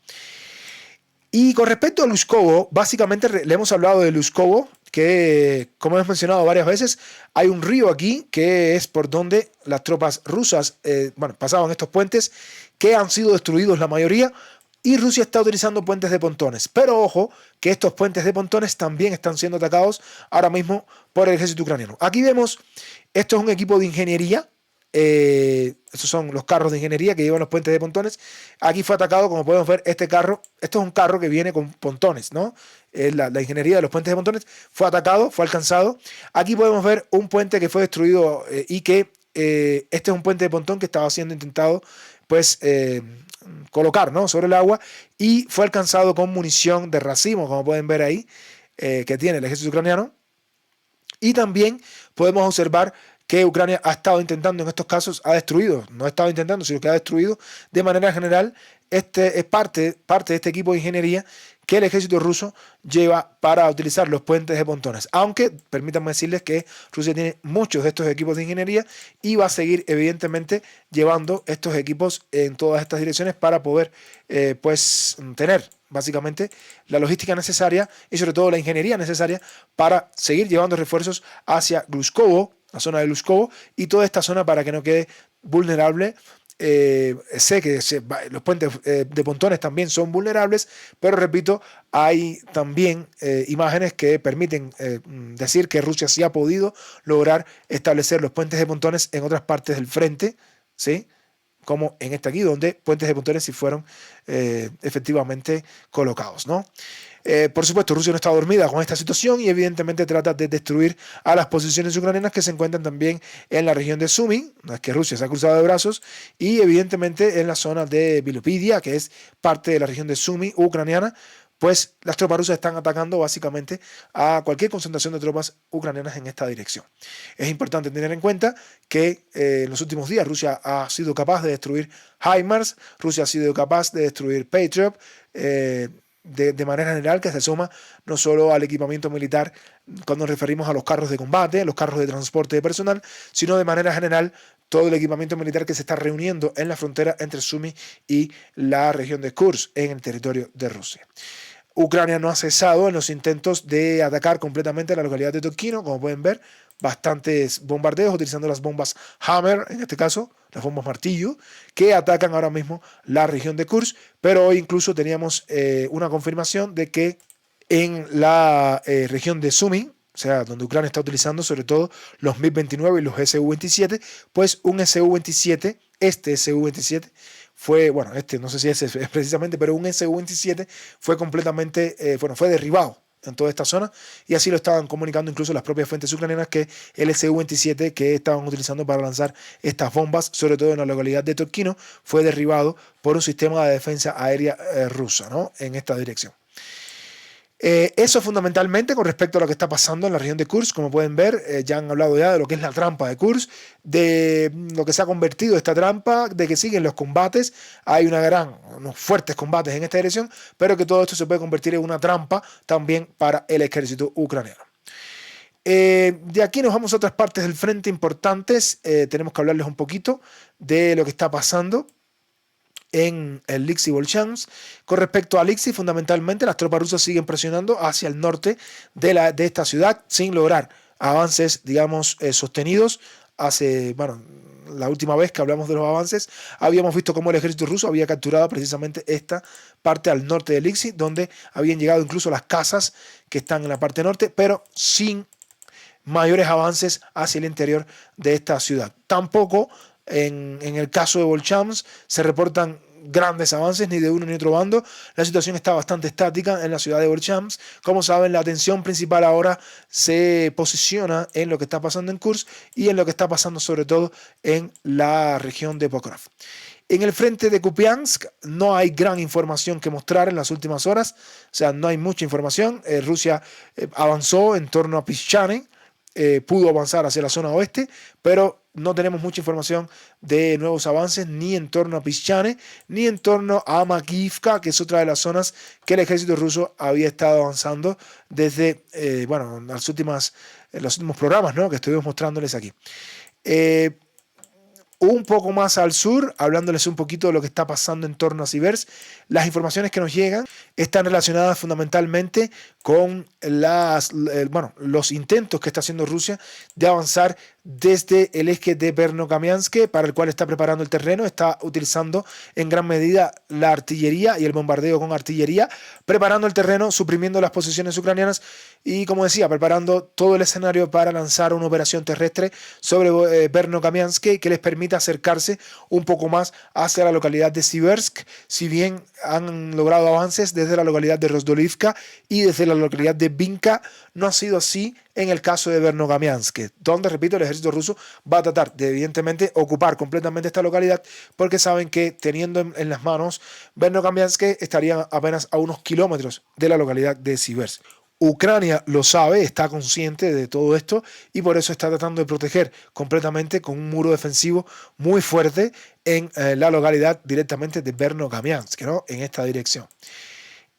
Y con respecto a Lushkovo, básicamente le hemos hablado de Lushkovo, que como hemos mencionado varias veces, hay un río aquí que es por donde las tropas rusas pasaban estos puentes, que han sido destruidos la mayoría, y Rusia está utilizando puentes de pontones. Pero ojo, que estos puentes de pontones también están siendo atacados ahora mismo por el ejército ucraniano. Aquí vemos, esto es un equipo de ingeniería. Estos son los carros de ingeniería que llevan los puentes de pontones. Aquí fue atacado, como podemos ver, este carro. Esto es un carro que viene con pontones, ¿no? La ingeniería de los puentes de pontones fue atacado, fue alcanzado. Aquí podemos ver un puente que fue destruido, y que este es un puente de pontón que estaba siendo intentado pues colocar, ¿no?, sobre el agua, y fue alcanzado con munición de racimo, como pueden ver ahí. que tiene el ejército ucraniano. Y también podemos observar que Ucrania ha estado intentando en estos casos, no ha estado intentando, sino que ha destruido de manera general. Este es parte de este equipo de ingeniería que el ejército ruso lleva para utilizar los puentes de pontones. Aunque, permítanme decirles que Rusia tiene muchos de estos equipos de ingeniería y va a seguir, evidentemente, llevando estos equipos en todas estas direcciones para poder, pues, tener básicamente la logística necesaria y sobre todo la ingeniería necesaria para seguir llevando refuerzos hacia Gluskovo, la zona de Gluskovo, y toda esta zona para que no quede vulnerable. Sé que los puentes de pontones también son vulnerables, pero repito, hay también imágenes que permiten decir que Rusia sí ha podido lograr establecer los puentes de pontones en otras partes del frente, ¿sí? Como en este aquí, donde puentes de pontones sí fueron efectivamente colocados, ¿no? Por supuesto, Rusia no está dormida con esta situación y evidentemente trata de destruir a las posiciones ucranianas que se encuentran también en la región de Sumy. No es que Rusia se ha cruzado de brazos, y evidentemente en la zona de Bilopidia, que es parte de la región de Sumy ucraniana, pues las tropas rusas están atacando básicamente a cualquier concentración de tropas ucranianas en esta dirección. Es importante tener en cuenta que en los últimos días Rusia ha sido capaz de destruir HIMARS, Rusia ha sido capaz de destruir Patriot, de manera general, que se suma no solo al equipamiento militar cuando nos referimos a los carros de combate, los carros de transporte de personal, sino de manera general todo el equipamiento militar que se está reuniendo en la frontera entre Sumy y la región de Kursk en el territorio de Rusia. Ucrania no ha cesado en los intentos de atacar completamente la localidad de Tokhino, como pueden ver, bastantes bombardeos utilizando las bombas Hammer, en este caso, las bombas martillo, que atacan ahora mismo la región de Kursk, pero hoy incluso teníamos una confirmación de que en la región de Sumy, o sea, donde Ucrania está utilizando sobre todo los MiG-29 y los Su-27, pues un Su-27, este Su-27, fue, bueno, no sé si ese es precisamente, pero un Su-27 fue completamente, fue derribado en toda esta zona, y así lo estaban comunicando incluso las propias fuentes ucranianas, que el Su-27 que estaban utilizando para lanzar estas bombas, sobre todo en la localidad de Tokhino, fue derribado por un sistema de defensa aérea rusa, ¿no? En esta dirección. Eso fundamentalmente con respecto a lo que está pasando en la región de Kursk. Como pueden ver, ya han hablado ya de lo que es la trampa de Kursk, de lo que se ha convertido esta trampa, de que siguen los combates. Hay unos fuertes combates en esta dirección, pero que todo esto se puede convertir en una trampa también para el ejército ucraniano. De aquí nos vamos a otras partes del frente importantes. Tenemos que hablarles un poquito de lo que está pasando en el Liksi-Volchansk. Con respecto a Liksi, fundamentalmente las tropas rusas siguen presionando hacia el norte de esta ciudad sin lograr avances, digamos, sostenidos. La última vez que hablamos de los avances, habíamos visto cómo el ejército ruso había capturado precisamente esta parte al norte de Liksi, donde habían llegado incluso las casas que están en la parte norte, pero sin mayores avances hacia el interior de esta ciudad. Tampoco en el caso de Volchansk se reportan grandes avances ni de uno ni otro bando. La situación está bastante estática en la ciudad de Volchansk. Como saben, la atención principal ahora se posiciona en lo que está pasando en Kursk y en lo que está pasando sobre todo en la región de Pokrov. En el frente de Kupiansk no hay gran información que mostrar en las últimas horas, o sea, no hay mucha información. Rusia avanzó en torno a Pischane, pudo avanzar hacia la zona oeste, pero no tenemos mucha información de nuevos avances ni en torno a Pischane, ni en torno a Makivka, que es otra de las zonas que el ejército ruso había estado avanzando desde los últimos programas, ¿no?, que estuvimos mostrándoles aquí. Un poco más al sur, hablándoles un poquito de lo que está pasando en torno a Siversk, las informaciones que nos llegan están relacionadas fundamentalmente con los intentos que está haciendo Rusia de avanzar desde el eje de Verno-Kamiansk, para el cual está preparando el terreno. Está utilizando en gran medida la artillería y el bombardeo con artillería, preparando el terreno, suprimiendo las posiciones ucranianas y, como decía, preparando todo el escenario para lanzar una operación terrestre sobre Verno-Kamiansk que les permita acercarse un poco más hacia la localidad de Siversk. Si bien han logrado avances desde la localidad de Rozdolivka y desde la localidad de Vinka, no ha sido así en el caso de Verno-Kamiansk, donde, repito, el ejército ruso va a tratar de, evidentemente, ocupar completamente esta localidad, porque saben que teniendo en las manos Verno-Kamiansk estarían apenas a unos kilómetros de la localidad de Siversk. Ucrania lo sabe, está consciente de todo esto y por eso está tratando de proteger completamente con un muro defensivo muy fuerte en la localidad directamente de Verno-Kamiansk, ¿no? En esta dirección.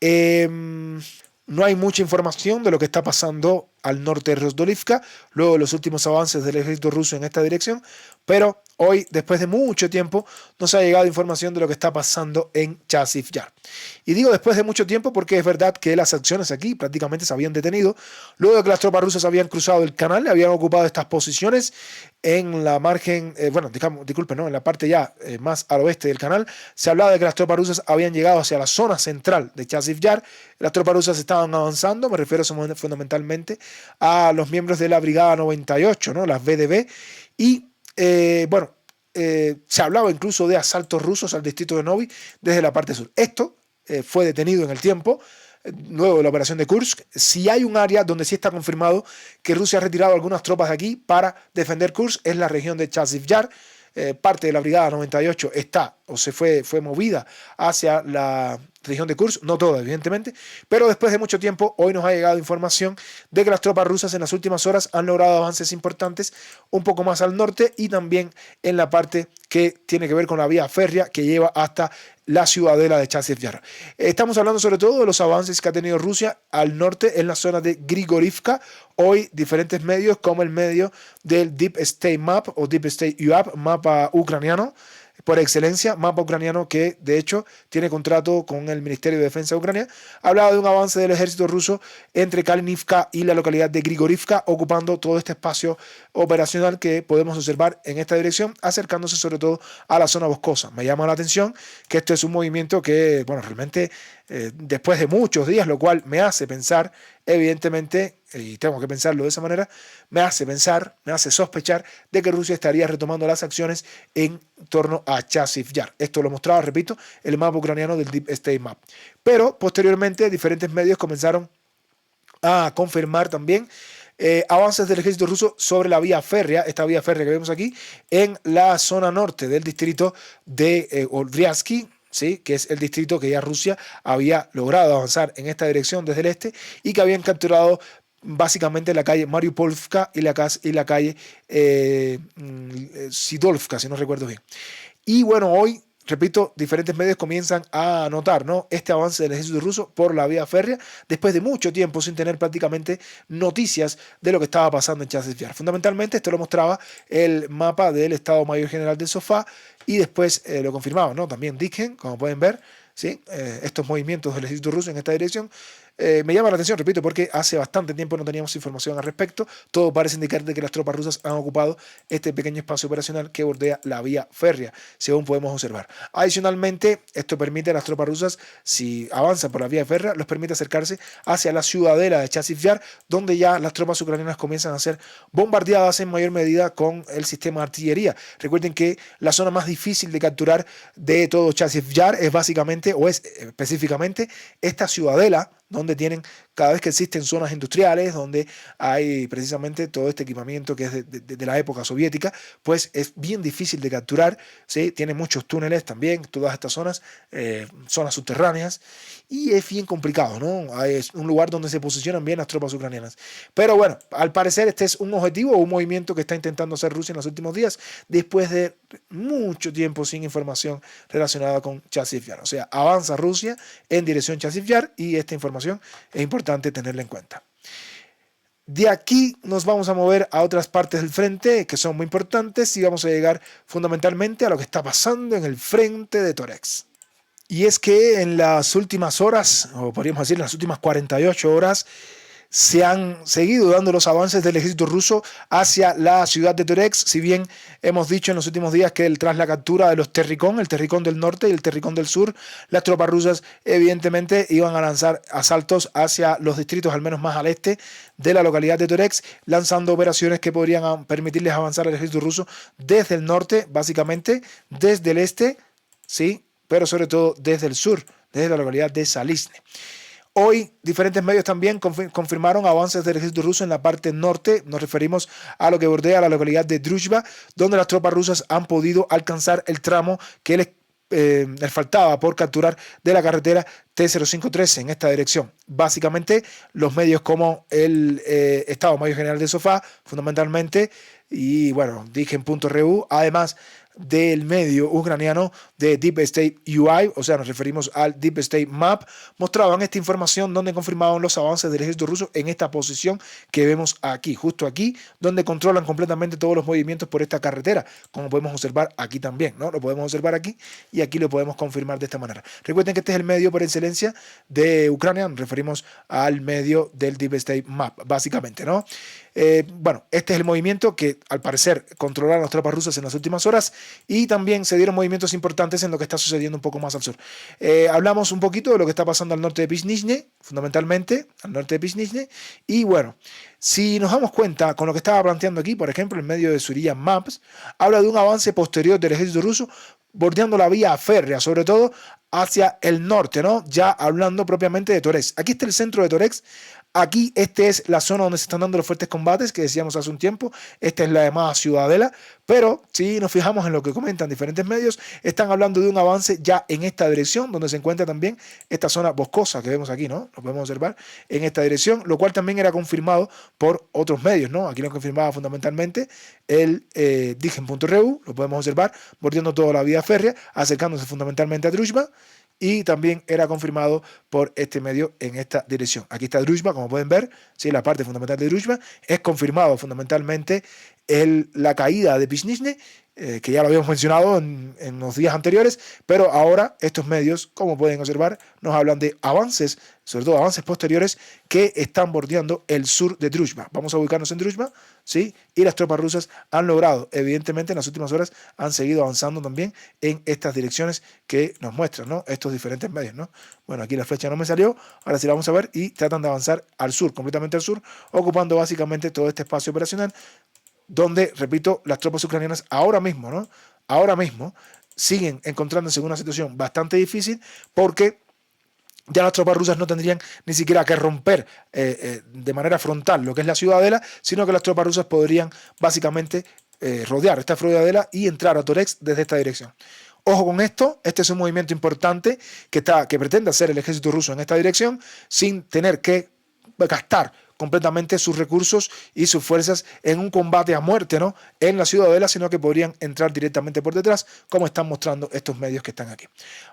No hay mucha información de lo que está pasando al norte de Rosdolivka, luego de los últimos avances del ejército ruso en esta dirección, pero hoy, después de mucho tiempo, nos ha llegado información de lo que está pasando en Chasiv Yar. Y digo después de mucho tiempo porque es verdad que las acciones aquí prácticamente se habían detenido, luego de que las tropas rusas habían cruzado el canal, habían ocupado estas posiciones en la margen, disculpen, ¿no? En la parte ya más al oeste del canal, se hablaba de que las tropas rusas habían llegado hacia la zona central de Chasiv Yar, las tropas rusas estaban avanzando, me refiero fundamentalmente a los miembros de la Brigada 98, ¿no? Las VDB, y se hablaba incluso de asaltos rusos al distrito de Novi desde la parte sur. Esto fue detenido en el tiempo, luego de la operación de Kursk. Si hay un área donde sí está confirmado que Rusia ha retirado algunas tropas de aquí para defender Kursk, es la región de Chasiv Yar. Parte de la Brigada 98 está o fue movida hacia la región de Kursk, no toda evidentemente, pero después de mucho tiempo hoy nos ha llegado información de que las tropas rusas en las últimas horas han logrado avances importantes un poco más al norte y también en la parte que tiene que ver con la vía férrea que lleva hasta la ciudadela de Chasiv Yar. Estamos hablando sobre todo de los avances que ha tenido Rusia al norte en la zona de Grigorivka. Hoy diferentes medios como el medio del Deep State Map o Deep State UAP, mapa ucraniano, por excelencia, mapa ucraniano que de hecho tiene contrato con el Ministerio de Defensa de Ucrania, hablaba de un avance del ejército ruso entre Kalinivka y la localidad de Grigorivka, ocupando todo este espacio operacional que podemos observar en esta dirección, acercándose sobre todo a la zona boscosa. Me llama la atención que esto es un movimiento que, realmente después de muchos días, lo cual me hace pensar, evidentemente, y tengo que pensarlo de esa manera, me hace sospechar de que Rusia estaría retomando las acciones en torno a Chasiv Yar. Esto lo mostraba, repito, el mapa ucraniano del Deep State Map. Pero posteriormente diferentes medios comenzaron a confirmar también avances del ejército ruso sobre la vía férrea, esta vía férrea que vemos aquí, en la zona norte del distrito de Odryazhky, ¿sí? Que es el distrito que ya Rusia había logrado avanzar en esta dirección desde el este y que habían capturado básicamente la calle Mariupolska y la calle Sidolfka, si no recuerdo bien. Y bueno, hoy, repito, diferentes medios comienzan a notar, ¿no?, este avance del ejército ruso por la vía férrea después de mucho tiempo sin tener prácticamente noticias de lo que estaba pasando en Chasiv Yar. Fundamentalmente esto lo mostraba el mapa del Estado Mayor General del Sofá y después lo confirmaba, ¿no?, también Dikhen, como pueden ver, ¿sí? Estos movimientos del ejército ruso en esta dirección. Me llama la atención, repito, porque hace bastante tiempo no teníamos información al respecto. Todo parece indicar de que las tropas rusas han ocupado este pequeño espacio operacional que bordea la vía férrea, según podemos observar. Adicionalmente, esto permite a las tropas rusas, si avanzan por la vía férrea, los permite acercarse hacia la ciudadela de Chasiv Yar, donde ya las tropas ucranianas comienzan a ser bombardeadas en mayor medida con el sistema de artillería. Recuerden que la zona más difícil de capturar de todo Chasiv Yar es básicamente, o es específicamente, esta ciudadela, donde tienen, cada vez que existen zonas industriales, donde hay precisamente todo este equipamiento que es de la época soviética, pues es bien difícil de capturar, ¿sí? Tiene muchos túneles también, todas estas zonas, zonas subterráneas, y es bien complicado, ¿no? Es un lugar donde se posicionan bien las tropas ucranianas. Pero bueno, al parecer este es un objetivo o un movimiento que está intentando hacer Rusia en los últimos días, después de mucho tiempo sin información relacionada con Chasiv Yar. O sea, avanza Rusia en dirección Chasiv Yar y esta información es importante tenerla en cuenta. De aquí nos vamos a mover a otras partes del frente que son muy importantes y vamos a llegar fundamentalmente a lo que está pasando en el frente de Toretsk. Y es que en las últimas horas, o podríamos decir en las últimas 48 horas, se han seguido dando los avances del ejército ruso hacia la ciudad de Toretsk. Si bien hemos dicho en los últimos días que tras la captura de los Terricón, el Terricón del norte y el Terricón del sur, las tropas rusas evidentemente iban a lanzar asaltos hacia los distritos al menos más al este de la localidad de Toretsk, lanzando operaciones que podrían permitirles avanzar al ejército ruso desde el norte, básicamente desde el este, sí, pero sobre todo desde el sur, desde la localidad de Zalizne. Hoy diferentes medios también confirmaron avances del ejército ruso en la parte norte. Nos referimos a lo que bordea la localidad de Druzhba, donde las tropas rusas han podido alcanzar el tramo que les les faltaba por capturar de la carretera T0513 en esta dirección. Básicamente los medios como el Estado Mayor General de Sofá, fundamentalmente, y bueno, dije en .ru, además del medio ucraniano de Deep State UI, o sea, nos referimos al Deep State Map, mostraban esta información donde confirmaban los avances del ejército ruso en esta posición que vemos aquí, justo aquí, donde controlan completamente todos los movimientos por esta carretera, como podemos observar aquí también, ¿no? Lo podemos observar aquí y aquí lo podemos confirmar de esta manera. Recuerden que este es el medio por excelencia de Ucrania, nos referimos al medio del Deep State Map, básicamente, ¿no? Bueno, este es el movimiento que al parecer controlaron las tropas rusas en las últimas horas y también se dieron movimientos importantes en lo que está sucediendo un poco más al sur. Hablamos un poquito de lo que está pasando al norte de Pizhnizhne, fundamentalmente al norte de Pizhnizhne, y bueno, si nos damos cuenta con lo que estaba planteando aquí, por ejemplo, en medio de Surya Maps, habla de un avance posterior del ejército ruso bordeando la vía férrea, sobre todo hacia el norte, ¿no? Ya hablando propiamente de Toretsk. Aquí está el centro de Toretsk. Aquí esta es la zona donde se están dando los fuertes combates que decíamos hace un tiempo. Esta es la llamada Ciudadela. Pero si nos fijamos en lo que comentan diferentes medios, están hablando de un avance ya en esta dirección, donde se encuentra también esta zona boscosa que vemos aquí, ¿no? Lo podemos observar en esta dirección, lo cual también era confirmado por otros medios, ¿no? Aquí lo confirmaba fundamentalmente el Digen.ru, lo podemos observar, bordeando toda la vía férrea, acercándose fundamentalmente a Druzhba. Y también era confirmado por este medio en esta dirección. Aquí está Druzhba, como pueden ver, ¿sí? La parte fundamental de Druzhba. Es confirmado fundamentalmente la caída de Pizhnizhne, que ya lo habíamos mencionado en los días anteriores, pero ahora estos medios, como pueden observar, nos hablan de avances, sobre todo avances posteriores, que están bordeando el sur de Druzhba. Vamos a ubicarnos en Druzhba, ¿sí? Y las tropas rusas han logrado, evidentemente en las últimas horas, han seguido avanzando también en estas direcciones que nos muestran, ¿no? Estos diferentes medios, ¿no? Bueno, aquí la flecha no me salió, ahora sí la vamos a ver, y tratan de avanzar al sur, completamente al sur, ocupando básicamente todo este espacio operacional, donde, repito, las tropas ucranianas ahora mismo, ¿no? Ahora mismo siguen encontrándose en una situación bastante difícil porque ya las tropas rusas no tendrían ni siquiera que romper de manera frontal lo que es la ciudadela, sino que las tropas rusas podrían básicamente rodear esta ciudadela y entrar a Toretsk desde esta dirección. Ojo con esto, este es un movimiento importante que pretende hacer el ejército ruso en esta dirección sin tener que gastar completamente sus recursos y sus fuerzas en un combate a muerte, ¿no? En la ciudadela, sino que podrían entrar directamente por detrás, como están mostrando estos medios que están aquí.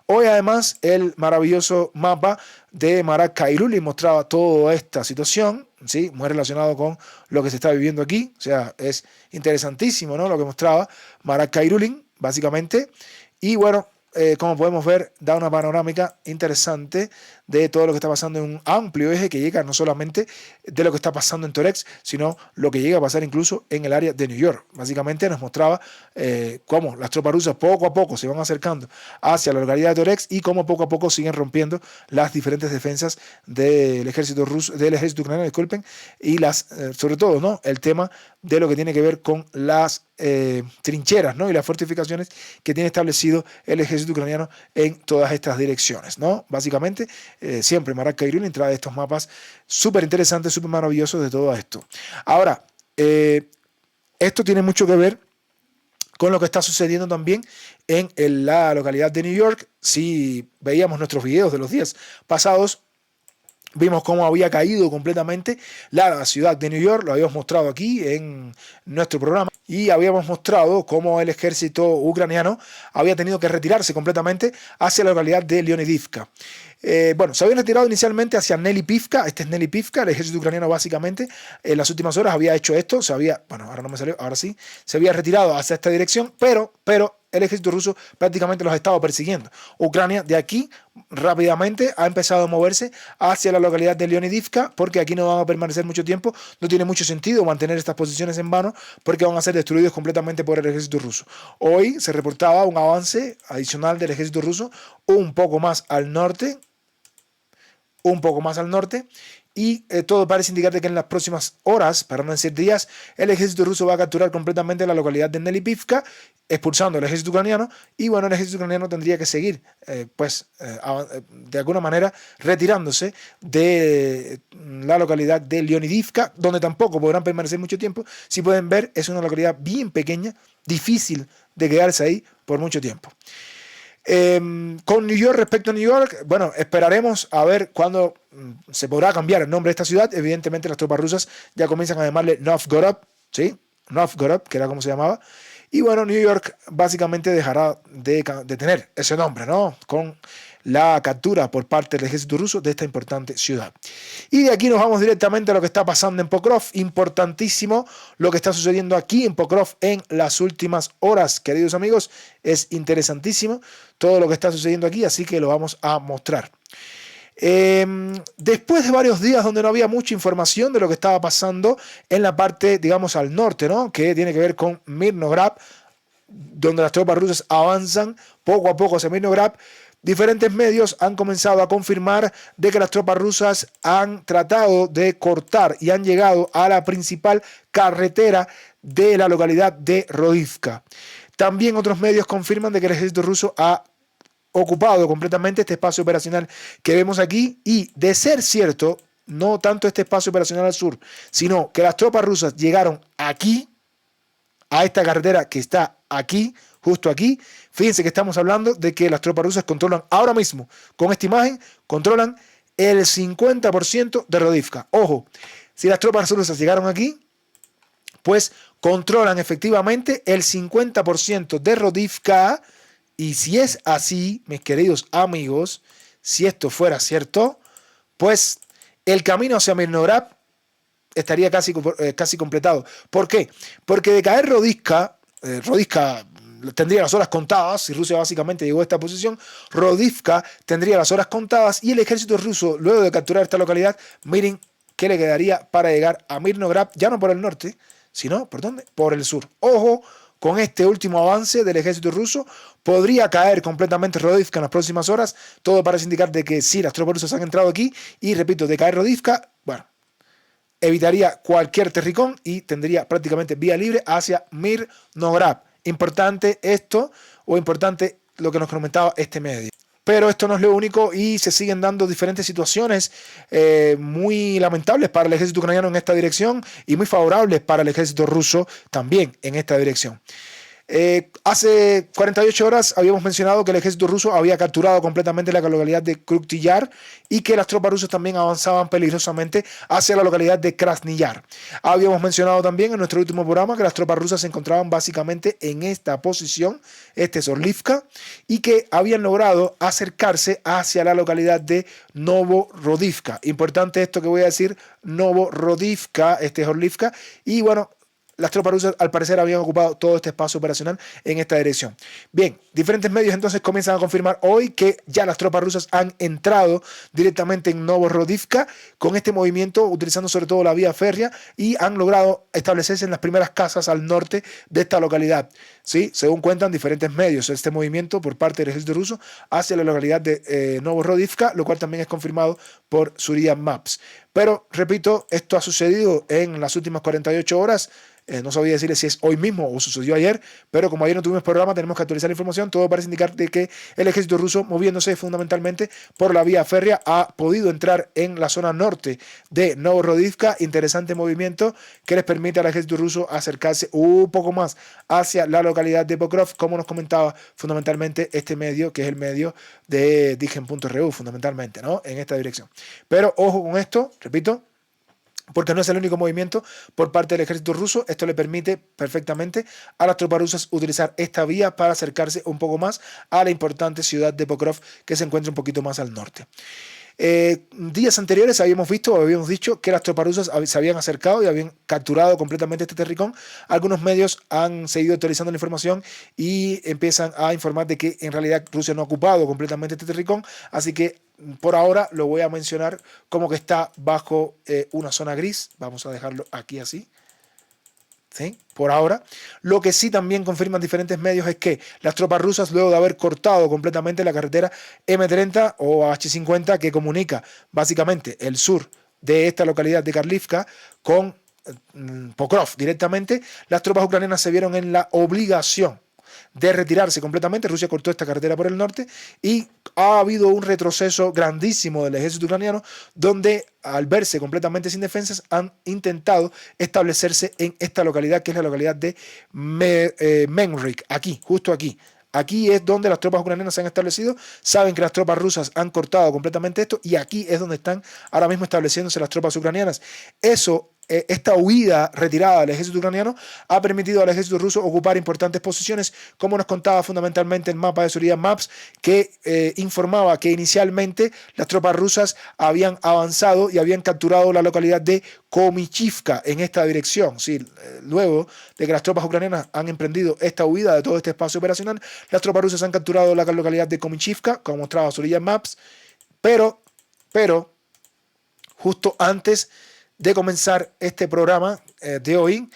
Hoy, además, el maravilloso mapa de Marat Kailuli mostraba toda esta situación, ¿sí? Muy relacionado con lo que se está viviendo aquí. O sea, es interesantísimo, ¿no? Lo que mostraba Marat Kailuli, básicamente. Y bueno, como podemos ver, da una panorámica interesante de todo lo que está pasando en un amplio eje que llega no solamente de lo que está pasando en Toretsk, sino lo que llega a pasar incluso en el área de New York. Básicamente nos mostraba cómo las tropas rusas poco a poco se van acercando hacia la localidad de Toretsk y cómo poco a poco siguen rompiendo las diferentes defensas del ejército ruso, del ejército ucraniano, disculpen, y las, sobre todo, ¿no? El tema de lo que tiene que ver con las trincheras, ¿no? Y las fortificaciones que tiene establecido el ejército ucraniano en todas estas direcciones, ¿no? Básicamente, siempre Marat Kailuli trae estos mapas súper interesantes, súper maravillosos de todo esto. Ahora, esto tiene mucho que ver con lo que está sucediendo también en la localidad de New York. Si veíamos nuestros videos de los días pasados, vimos cómo había caído completamente la ciudad de New York, lo habíamos mostrado aquí en nuestro programa, y habíamos mostrado cómo el ejército ucraniano había tenido que retirarse completamente hacia la localidad de Leonidivka. Bueno, se habían retirado inicialmente hacia Nelipivka, este es Nelipivka, el ejército ucraniano básicamente en las últimas horas había hecho esto, bueno, ahora no me salió, ahora sí, se había retirado hacia esta dirección, pero el ejército ruso prácticamente los estaba persiguiendo. Ucrania de aquí rápidamente ha empezado a moverse hacia la localidad de Leonidivka porque aquí no van a permanecer mucho tiempo, no tiene mucho sentido mantener estas posiciones en vano porque van a ser destruidos completamente por el ejército ruso. Hoy se reportaba un avance adicional del ejército ruso un poco más al norte, y todo parece indicar que en las próximas horas, para no decir días, el ejército ruso va a capturar completamente la localidad de Nelipivka, expulsando al ejército ucraniano, y bueno, el ejército ucraniano tendría que seguir, de alguna manera, retirándose de la localidad de Leonidivka, donde tampoco podrán permanecer mucho tiempo. Si pueden ver, es una localidad bien pequeña, difícil de quedarse ahí por mucho tiempo. Con New York, respecto a New York, bueno, esperaremos a ver cuándo se podrá cambiar el nombre de esta ciudad. Evidentemente las tropas rusas ya comienzan a llamarle Novgorod, ¿sí? Novgorod, que era como se llamaba. Y bueno, New York básicamente dejará de tener ese nombre, ¿no? Con la captura por parte del ejército ruso de esta importante ciudad. Y de aquí nos vamos directamente a lo que está pasando en Pokrov. Importantísimo lo que está sucediendo aquí en Pokrov en las últimas horas, queridos amigos. Es interesantísimo todo lo que está sucediendo aquí, así que lo vamos a mostrar. Después de varios días donde no había mucha información de lo que estaba pasando en la parte, digamos, al norte, ¿no? Que tiene que ver con Mirnograd, donde las tropas rusas avanzan poco a poco hacia Mirnograd. Diferentes medios han comenzado a confirmar de que las tropas rusas han tratado de cortar y han llegado a la principal carretera de la localidad de Rodivka. También otros medios confirman de que el ejército ruso ha ocupado completamente este espacio operacional que vemos aquí, y de ser cierto, no tanto este espacio operacional al sur, sino que las tropas rusas llegaron aquí, a esta carretera que está aquí, justo aquí. Fíjense que estamos hablando de que las tropas rusas controlan ahora mismo, con esta imagen, controlan el 50% de Rodivka. Ojo, si las tropas rusas llegaron aquí, pues controlan efectivamente el 50% de Rodivka. Y si es así, mis queridos amigos, si esto fuera cierto, pues el camino hacia Mirnograd estaría casi completado. ¿Por qué? Porque de caer Rodivka, Rodivka tendría las horas contadas. Si Rusia básicamente llegó a esta posición, Rodivka tendría las horas contadas, y el ejército ruso, luego de capturar esta localidad, miren qué le quedaría para llegar a Mirnograd, ya no por el norte, sino, ¿por dónde? Por el sur. Ojo, con este último avance del ejército ruso, podría caer completamente Rodivka en las próximas horas. Todo parece indicar de que sí, las tropas rusas han entrado aquí, y repito, de caer Rodivka, bueno, evitaría cualquier terricón y tendría prácticamente vía libre hacia Mirnograd. Importante esto, o importante lo que nos comentaba este medio. Pero esto no es lo único, y se siguen dando diferentes situaciones muy lamentables para el ejército ucraniano en esta dirección, y muy favorables para el ejército ruso también en esta dirección. Hace 48 horas habíamos mencionado que el ejército ruso había capturado completamente la localidad de Krukty Yar, y que las tropas rusas también avanzaban peligrosamente hacia la localidad de Krasny Yar. Habíamos mencionado también en nuestro último programa que las tropas rusas se encontraban básicamente en esta posición, este es Orlivka, y que habían logrado acercarse hacia la localidad de Novorodivka. Importante esto que voy a decir, Novorodivka, este es Orlivka, y bueno, las tropas rusas al parecer habían ocupado todo este espacio operacional en esta dirección. Bien, diferentes medios entonces comienzan a confirmar hoy que ya las tropas rusas han entrado directamente en Novorodivka con este movimiento, utilizando sobre todo la vía férrea, y han logrado establecerse en las primeras casas al norte de esta localidad. ¿Sí? Según cuentan diferentes medios, este movimiento por parte del ejército ruso hacia la localidad de Novorodivka, lo cual también es confirmado por Surya Maps. Pero, repito, esto ha sucedido en las últimas 48 horas. No sabía decirle si es hoy mismo o sucedió ayer, pero como ayer no tuvimos programa, tenemos que actualizar la información. Todo parece indicar de que el ejército ruso, moviéndose fundamentalmente por la vía férrea, ha podido entrar en la zona norte de Novorodivka. Interesante movimiento que les permite al ejército ruso acercarse un poco más hacia la localidad de Pokrov, como nos comentaba fundamentalmente este medio, que es el medio de Digen.ru, fundamentalmente, ¿no? En esta dirección. Pero ojo con esto, repito, porque no es el único movimiento por parte del ejército ruso. Esto le permite perfectamente a las tropas rusas utilizar esta vía para acercarse un poco más a la importante ciudad de Pokrov, que se encuentra un poquito más al norte. Días anteriores habíamos dicho que las tropas rusas se habían acercado y habían capturado completamente este terricón. Algunos medios han seguido actualizando la información y empiezan a informar de que en realidad Rusia no ha ocupado completamente este terricón, así que por ahora lo voy a mencionar como que está bajo una zona gris. Vamos a dejarlo aquí así. ¿Sí? Por ahora. Lo que sí también confirman diferentes medios es que las tropas rusas, luego de haber cortado completamente la carretera M30 o H50 que comunica básicamente el sur de esta localidad de Karlivka con Pokrov directamente, las tropas ucranianas se vieron en la obligación de retirarse completamente. Rusia cortó esta carretera por el norte y ha habido un retroceso grandísimo del ejército ucraniano, donde al verse completamente sin defensas han intentado establecerse en esta localidad, que es la localidad de Menrik, aquí, justo aquí. Aquí es donde las tropas ucranianas se han establecido. Saben que las tropas rusas han cortado completamente esto y aquí es donde están ahora mismo estableciéndose las tropas ucranianas. Esta huida retirada del ejército ucraniano ha permitido al ejército ruso ocupar importantes posiciones, como nos contaba fundamentalmente el mapa de seguridad Maps, que informaba que inicialmente las tropas rusas habían avanzado y habían capturado la localidad de Komichivka en esta dirección. Sí, luego de que las tropas ucranianas han emprendido esta huida de todo este espacio operacional, las tropas rusas han capturado la localidad de Komichivka, como mostraba seguridad Maps, pero justo antes de comenzar este programa de hoy,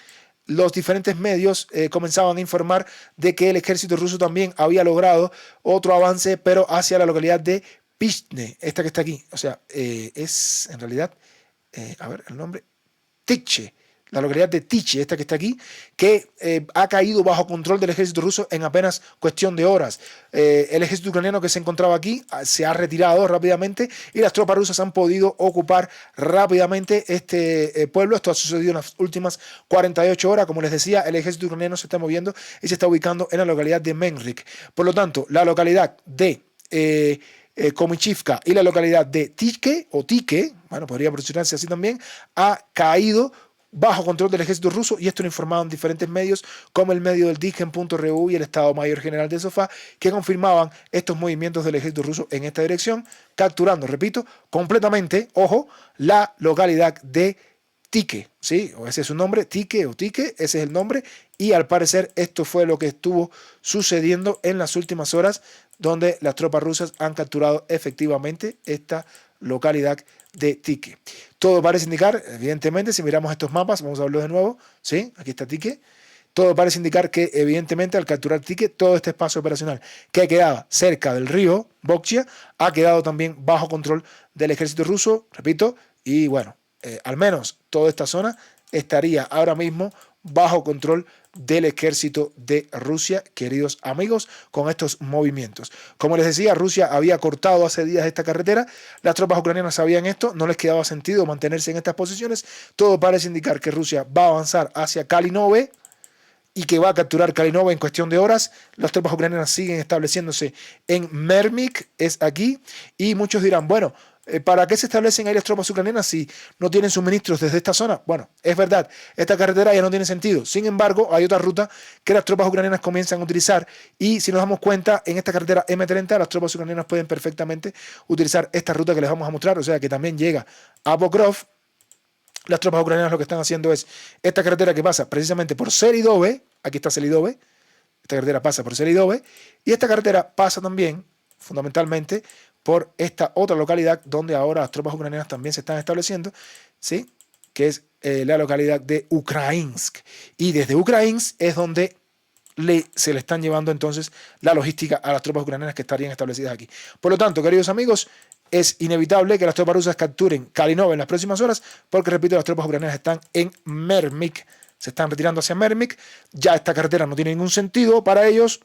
los diferentes medios comenzaban a informar de que el ejército ruso también había logrado otro avance, pero hacia la localidad de Pishne, esta que está aquí. O sea, es en realidad, a ver el nombre, Tiche, la localidad de Tiche, esta que está aquí, que ha caído bajo control del ejército ruso en apenas cuestión de horas. El ejército ucraniano que se encontraba aquí se ha retirado rápidamente y las tropas rusas han podido ocupar rápidamente este pueblo. Esto ha sucedido en las últimas 48 horas. Como les decía, el ejército ucraniano se está moviendo y se está ubicando en la localidad de Menrik. Por lo tanto, la localidad de Komichivka y la localidad de Tike, bueno, podría pronunciarse así también, ha caído bajo control del ejército ruso, y esto lo informaban diferentes medios como el medio del Digen.ru y el Estado Mayor General de Sofá, que confirmaban estos movimientos del ejército ruso en esta dirección, capturando, repito, completamente, ojo, la localidad de Tique, ¿sí? O ese es su nombre, Tique o Tique, ese es el nombre, y al parecer esto fue lo que estuvo sucediendo en las últimas horas, donde las tropas rusas han capturado efectivamente esta localidad de Tique. Todo parece indicar, evidentemente, si miramos estos mapas, vamos a verlos de nuevo, ¿sí? Aquí está Tique. Todo parece indicar que, evidentemente, al capturar Tique, todo este espacio operacional que quedaba cerca del río Bokchia ha quedado también bajo control del ejército ruso, repito, y bueno, al menos toda esta zona estaría ahora mismo bajo control del ejército de Rusia, queridos amigos, con estos movimientos. Como les decía, Rusia había cortado hace días esta carretera, las tropas ucranianas sabían esto, no les quedaba sentido mantenerse en estas posiciones, todo parece indicar que Rusia va a avanzar hacia Kalinove y que va a capturar Kalinove en cuestión de horas. Las tropas ucranianas siguen estableciéndose en Mermik, es aquí, y muchos dirán, bueno, ¿para qué se establecen ahí las tropas ucranianas si no tienen suministros desde esta zona? Bueno, es verdad, esta carretera ya no tiene sentido. Sin embargo, hay otra ruta que las tropas ucranianas comienzan a utilizar y si nos damos cuenta, en esta carretera M30 las tropas ucranianas pueden perfectamente utilizar esta ruta que les vamos a mostrar, o sea que también llega a Pokrov. Las tropas ucranianas lo que están haciendo es esta carretera que pasa precisamente por Selidove, aquí está Selidove, esta carretera pasa por Selidove y esta carretera pasa también fundamentalmente por esta otra localidad donde ahora las tropas ucranianas también se están estableciendo, ¿sí? Que es la localidad de Ukrainsk. Y desde Ukrainsk es donde se le están llevando entonces la logística a las tropas ucranianas que estarían establecidas aquí. Por lo tanto, queridos amigos, es inevitable que las tropas rusas capturen Kalinove en las próximas horas porque, repito, las tropas ucranianas están en Mermik. Se están retirando hacia Mermik, ya esta carretera no tiene ningún sentido para ellos,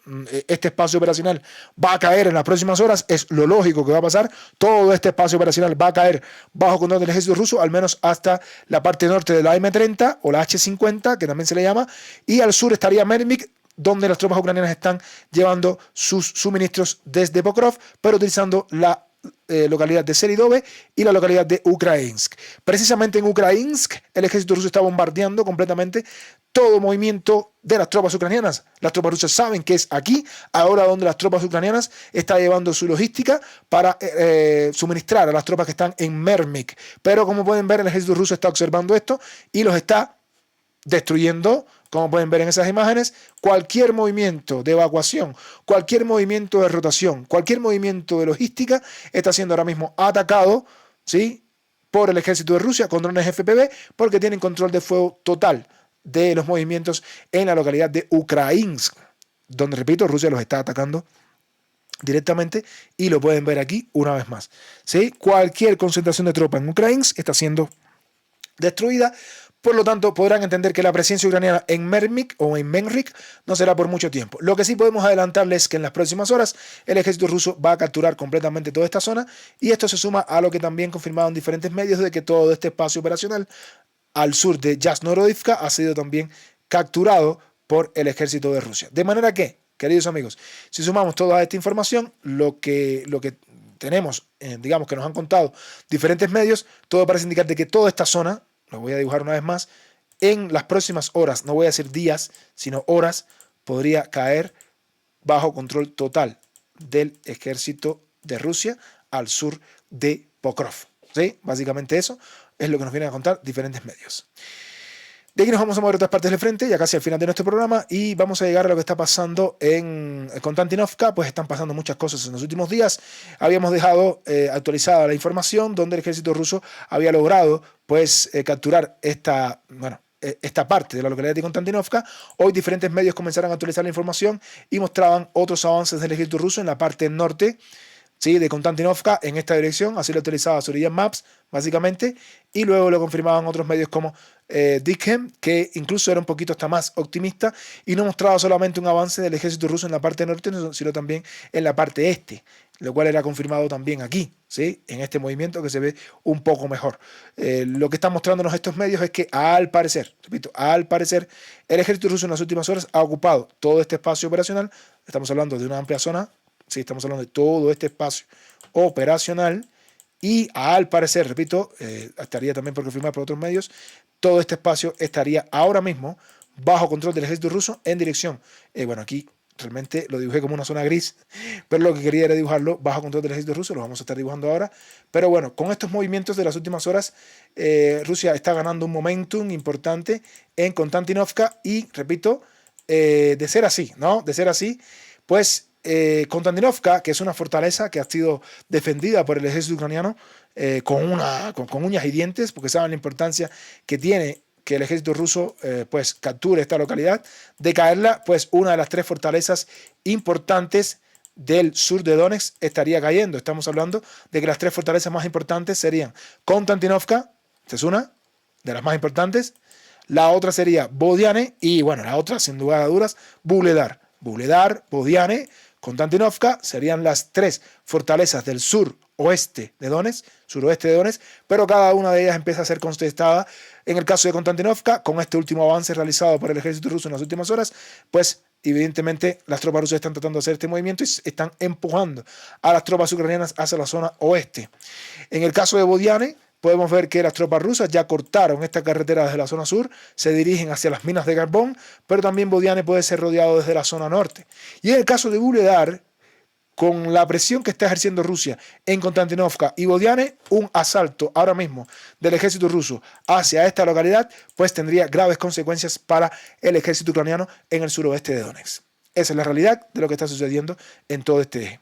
este espacio operacional va a caer en las próximas horas, es lo lógico que va a pasar, todo este espacio operacional va a caer bajo control del ejército ruso, al menos hasta la parte norte de la M30 o la H50, que también se le llama, y al sur estaría Mermik, donde las tropas ucranianas están llevando sus suministros desde Pokrov, pero utilizando la localidad de Selidove y la localidad de Ukrainsk. Precisamente en Ukrainsk el ejército ruso está bombardeando completamente todo movimiento de las tropas ucranianas. Las tropas rusas saben que es aquí, ahora donde las tropas ucranianas están llevando su logística para suministrar a las tropas que están en Mermik. Pero como pueden ver, el ejército ruso está observando esto y los está destruyendo. Como pueden ver en esas imágenes, cualquier movimiento de evacuación, cualquier movimiento de rotación, cualquier movimiento de logística está siendo ahora mismo atacado, ¿sí?, por el ejército de Rusia con drones FPV porque tienen control de fuego total de los movimientos en la localidad de Ukrainsk, donde, repito, Rusia los está atacando directamente y lo pueden ver aquí una vez más, ¿sí? Cualquier concentración de tropas en Ukrainsk está siendo destruida. Por lo tanto, podrán entender que la presencia ucraniana en Mermik o en Menrik no será por mucho tiempo. Lo que sí podemos adelantarles es que en las próximas horas el ejército ruso va a capturar completamente toda esta zona y esto se suma a lo que también confirmaron diferentes medios de que todo este espacio operacional al sur de Yasnorodivka ha sido también capturado por el ejército de Rusia. De manera que, queridos amigos, si sumamos toda esta información, lo que tenemos, digamos que nos han contado diferentes medios, todo parece indicar de que toda esta zona, lo voy a dibujar una vez más, en las próximas horas, no voy a decir días, sino horas, podría caer bajo control total del ejército de Rusia al sur de Pokrov. ¿Sí? Básicamente eso es lo que nos vienen a contar diferentes medios. De aquí nos vamos a mover a otras partes del frente, ya casi al final de nuestro programa, y vamos a llegar a lo que está pasando en Konstantinovka. Pues están pasando muchas cosas en los últimos días. Habíamos dejado actualizada la información donde el ejército ruso había logrado pues capturar esta parte de la localidad de Konstantinovka. Hoy diferentes medios comenzaron a actualizar la información y mostraban otros avances del ejército ruso en la parte norte, ¿sí?, de Konstantinovka en esta dirección. Así lo utilizaba Surya Maps, básicamente, y luego lo confirmaban otros medios como Dickem, que incluso era un poquito hasta más optimista y no mostraba solamente un avance del ejército ruso en la parte norte, sino también en la parte este, lo cual era confirmado también aquí, ¿sí?, en este movimiento que se ve un poco mejor. Lo que están mostrándonos estos medios es que al parecer, repito, al parecer, el ejército ruso en las últimas horas ha ocupado todo este espacio operacional. Estamos hablando de una amplia zona. Sí, estamos hablando de todo este espacio operacional y al parecer, repito, estaría también por confirmar por otros medios, todo este espacio estaría ahora mismo bajo control del ejército ruso en dirección. Bueno, aquí realmente lo dibujé como una zona gris, pero lo que quería era dibujarlo bajo control del ejército ruso, lo vamos a estar dibujando ahora. Pero bueno, con estos movimientos de las últimas horas, Rusia está ganando un momentum importante en Konstantinovka y, repito, de ser así, ¿no? De ser así, pues Konstantinovka, que es una fortaleza que ha sido defendida por el ejército ucraniano con uñas y dientes, porque saben la importancia que tiene que el ejército ruso pues capture esta localidad. De caerla, pues una de las tres fortalezas importantes del sur de Donetsk estaría cayendo. Estamos hablando de que las tres fortalezas más importantes serían Konstantinovka, esta es una de las más importantes, la otra sería Bodiane y bueno, la otra sin lugar a dudas, Vuhledar. Vuhledar, Bodiane, Konstantinovka serían las tres fortalezas del suroeste de Donetsk, suroeste de Donetsk, pero cada una de ellas empieza a ser contestada. En el caso de Konstantinovka, con este último avance realizado por el ejército ruso en las últimas horas, pues evidentemente las tropas rusas están tratando de hacer este movimiento y están empujando a las tropas ucranianas hacia la zona oeste. En el caso de Bodiane, podemos ver que las tropas rusas ya cortaron esta carretera desde la zona sur, se dirigen hacia las minas de carbón, pero también Bodiane puede ser rodeado desde la zona norte. Y en el caso de Vuhledar, con la presión que está ejerciendo Rusia en Konstantinovka y Bodiane, un asalto ahora mismo del ejército ruso hacia esta localidad, pues tendría graves consecuencias para el ejército ucraniano en el suroeste de Donetsk. Esa es la realidad de lo que está sucediendo en todo este eje.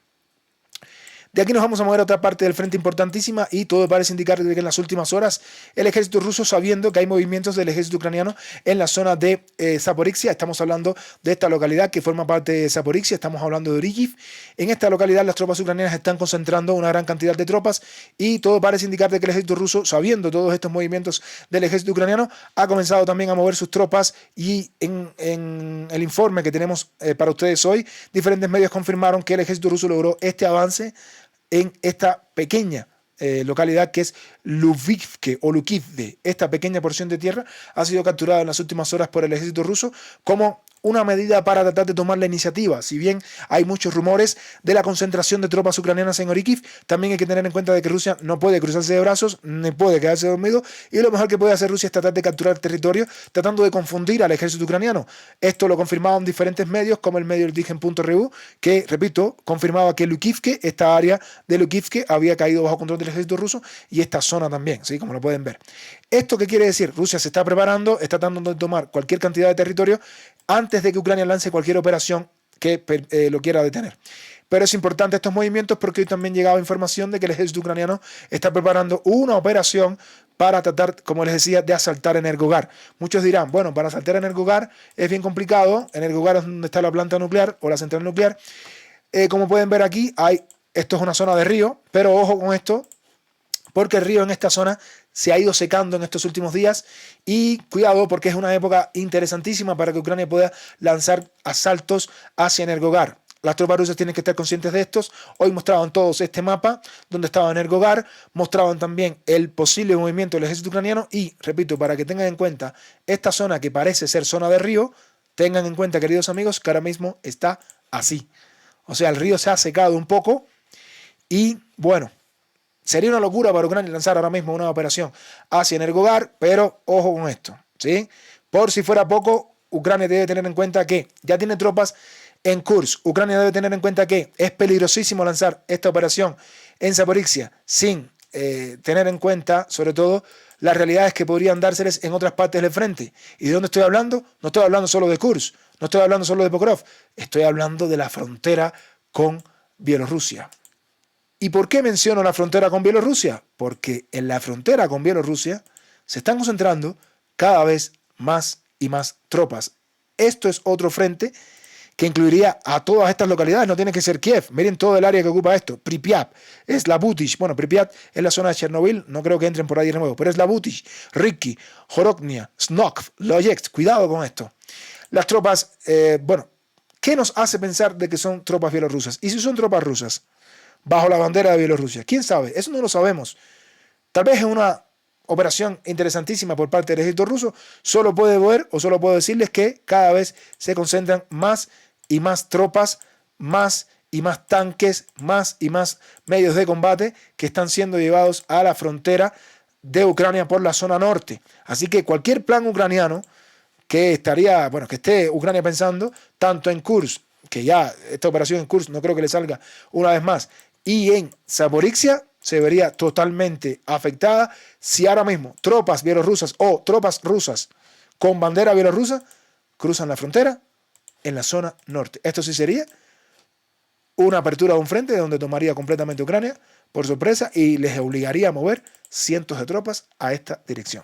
De aquí nos vamos a mover a otra parte del frente importantísima y todo parece indicar que en las últimas horas el ejército ruso, sabiendo que hay movimientos del ejército ucraniano en la zona de Zaporizhia, estamos hablando de esta localidad que forma parte de Zaporizhia, estamos hablando de Orikhiv. En esta localidad las tropas ucranianas están concentrando una gran cantidad de tropas y todo parece indicar que el ejército ruso, sabiendo todos estos movimientos del ejército ucraniano, ha comenzado también a mover sus tropas y en el informe que tenemos para ustedes hoy, diferentes medios confirmaron que el ejército ruso logró este avance en esta pequeña localidad que es Lubivke o Lukivde. Esta pequeña porción de tierra ha sido capturada en las últimas horas por el ejército ruso como una medida para tratar de tomar la iniciativa. Si bien hay muchos rumores de la concentración de tropas ucranianas en Orikhiv, también hay que tener en cuenta de que Rusia no puede cruzarse de brazos, ni puede quedarse dormido, y lo mejor que puede hacer Rusia es tratar de capturar territorio, tratando de confundir al ejército ucraniano. Esto lo confirmaban diferentes medios, como el medio Digen.ru, que, repito, confirmaba que Lukivke, esta área de Lukivke, había caído bajo control del ejército ruso, y esta zona también, ¿sí?, como lo pueden ver. ¿Esto qué quiere decir? Rusia se está preparando, está tratando de tomar cualquier cantidad de territorio antes de que Ucrania lance cualquier operación que lo quiera detener. Pero es importante estos movimientos porque hoy también llegaba información de que el ejército ucraniano está preparando una operación para tratar, como les decía, de asaltar Energogar. Muchos dirán, bueno, para asaltar Energogar es bien complicado. Energogar es donde está la planta nuclear o la central nuclear. Como pueden ver aquí, esto es una zona de río, pero ojo con esto, porque el río en esta zona se ha ido secando en estos últimos días y cuidado porque es una época interesantísima para que Ucrania pueda lanzar asaltos hacia Energogar. Las tropas rusas tienen que estar conscientes de estos. Hoy mostraban todos este mapa donde estaba Energogar, mostraban también el posible movimiento del ejército ucraniano y, repito, para que tengan en cuenta esta zona que parece ser zona de río, tengan en cuenta, queridos amigos, que ahora mismo está así. O sea, el río se ha secado un poco y, bueno, sería una locura para Ucrania lanzar ahora mismo una operación hacia Energogar, pero ojo con esto, ¿sí? Por si fuera poco, Ucrania debe tener en cuenta que ya tiene tropas en Kursk. Ucrania debe tener en cuenta que es peligrosísimo lanzar esta operación en Zaporizhia sin tener en cuenta, sobre todo, las realidades que podrían dárseles en otras partes del frente. ¿Y de dónde estoy hablando? No estoy hablando solo de Kursk, no estoy hablando solo de Pokrov, estoy hablando de la frontera con Bielorrusia. ¿Y por qué menciono la frontera con Bielorrusia? Porque en la frontera con Bielorrusia se están concentrando cada vez más y más tropas. Esto es otro frente que incluiría a todas estas localidades, no tiene que ser Kiev. Miren todo el área que ocupa esto. Pripyat, Slabutich, bueno, Pripyat es la zona de Chernobyl, no creo que entren por ahí de nuevo, pero Slabutich, Riki, Horoknia, Snokv, Loyetsk, cuidado con esto. Las tropas, bueno, ¿qué nos hace pensar de que son tropas bielorrusas? ¿Y si son tropas rusas? Bajo la bandera de Bielorrusia. ¿Quién sabe? Eso no lo sabemos. Tal vez en una operación interesantísima por parte del ejército ruso, solo puedo decirles que cada vez se concentran más y más tropas, más y más tanques, más y más medios de combate que están siendo llevados a la frontera de Ucrania por la zona norte. Así que cualquier plan ucraniano que esté Ucrania pensando, tanto en Kursk, que ya esta operación en Kursk no creo que le salga una vez más, y en Zaporizhia se vería totalmente afectada si ahora mismo tropas bielorrusas o tropas rusas con bandera bielorrusa cruzan la frontera en la zona norte. Esto sí sería una apertura de un frente donde tomaría completamente Ucrania por sorpresa y les obligaría a mover cientos de tropas a esta dirección.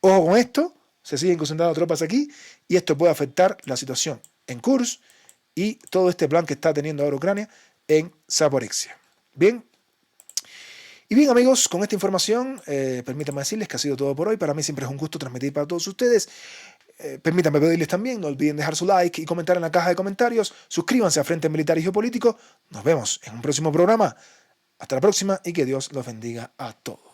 Ojo con esto, se siguen concentrando tropas aquí y esto puede afectar la situación en Kursk y todo este plan que está teniendo ahora Ucrania en Zaporizhia. Bien. Y bien, amigos, con esta información, permítanme decirles que ha sido todo por hoy. Para mí siempre es un gusto transmitir para todos ustedes. Permítanme pedirles también, no olviden dejar su like y comentar en la caja de comentarios. Suscríbanse a Frente Militar y Geopolítico. Nos vemos en un próximo programa. Hasta la próxima y que Dios los bendiga a todos.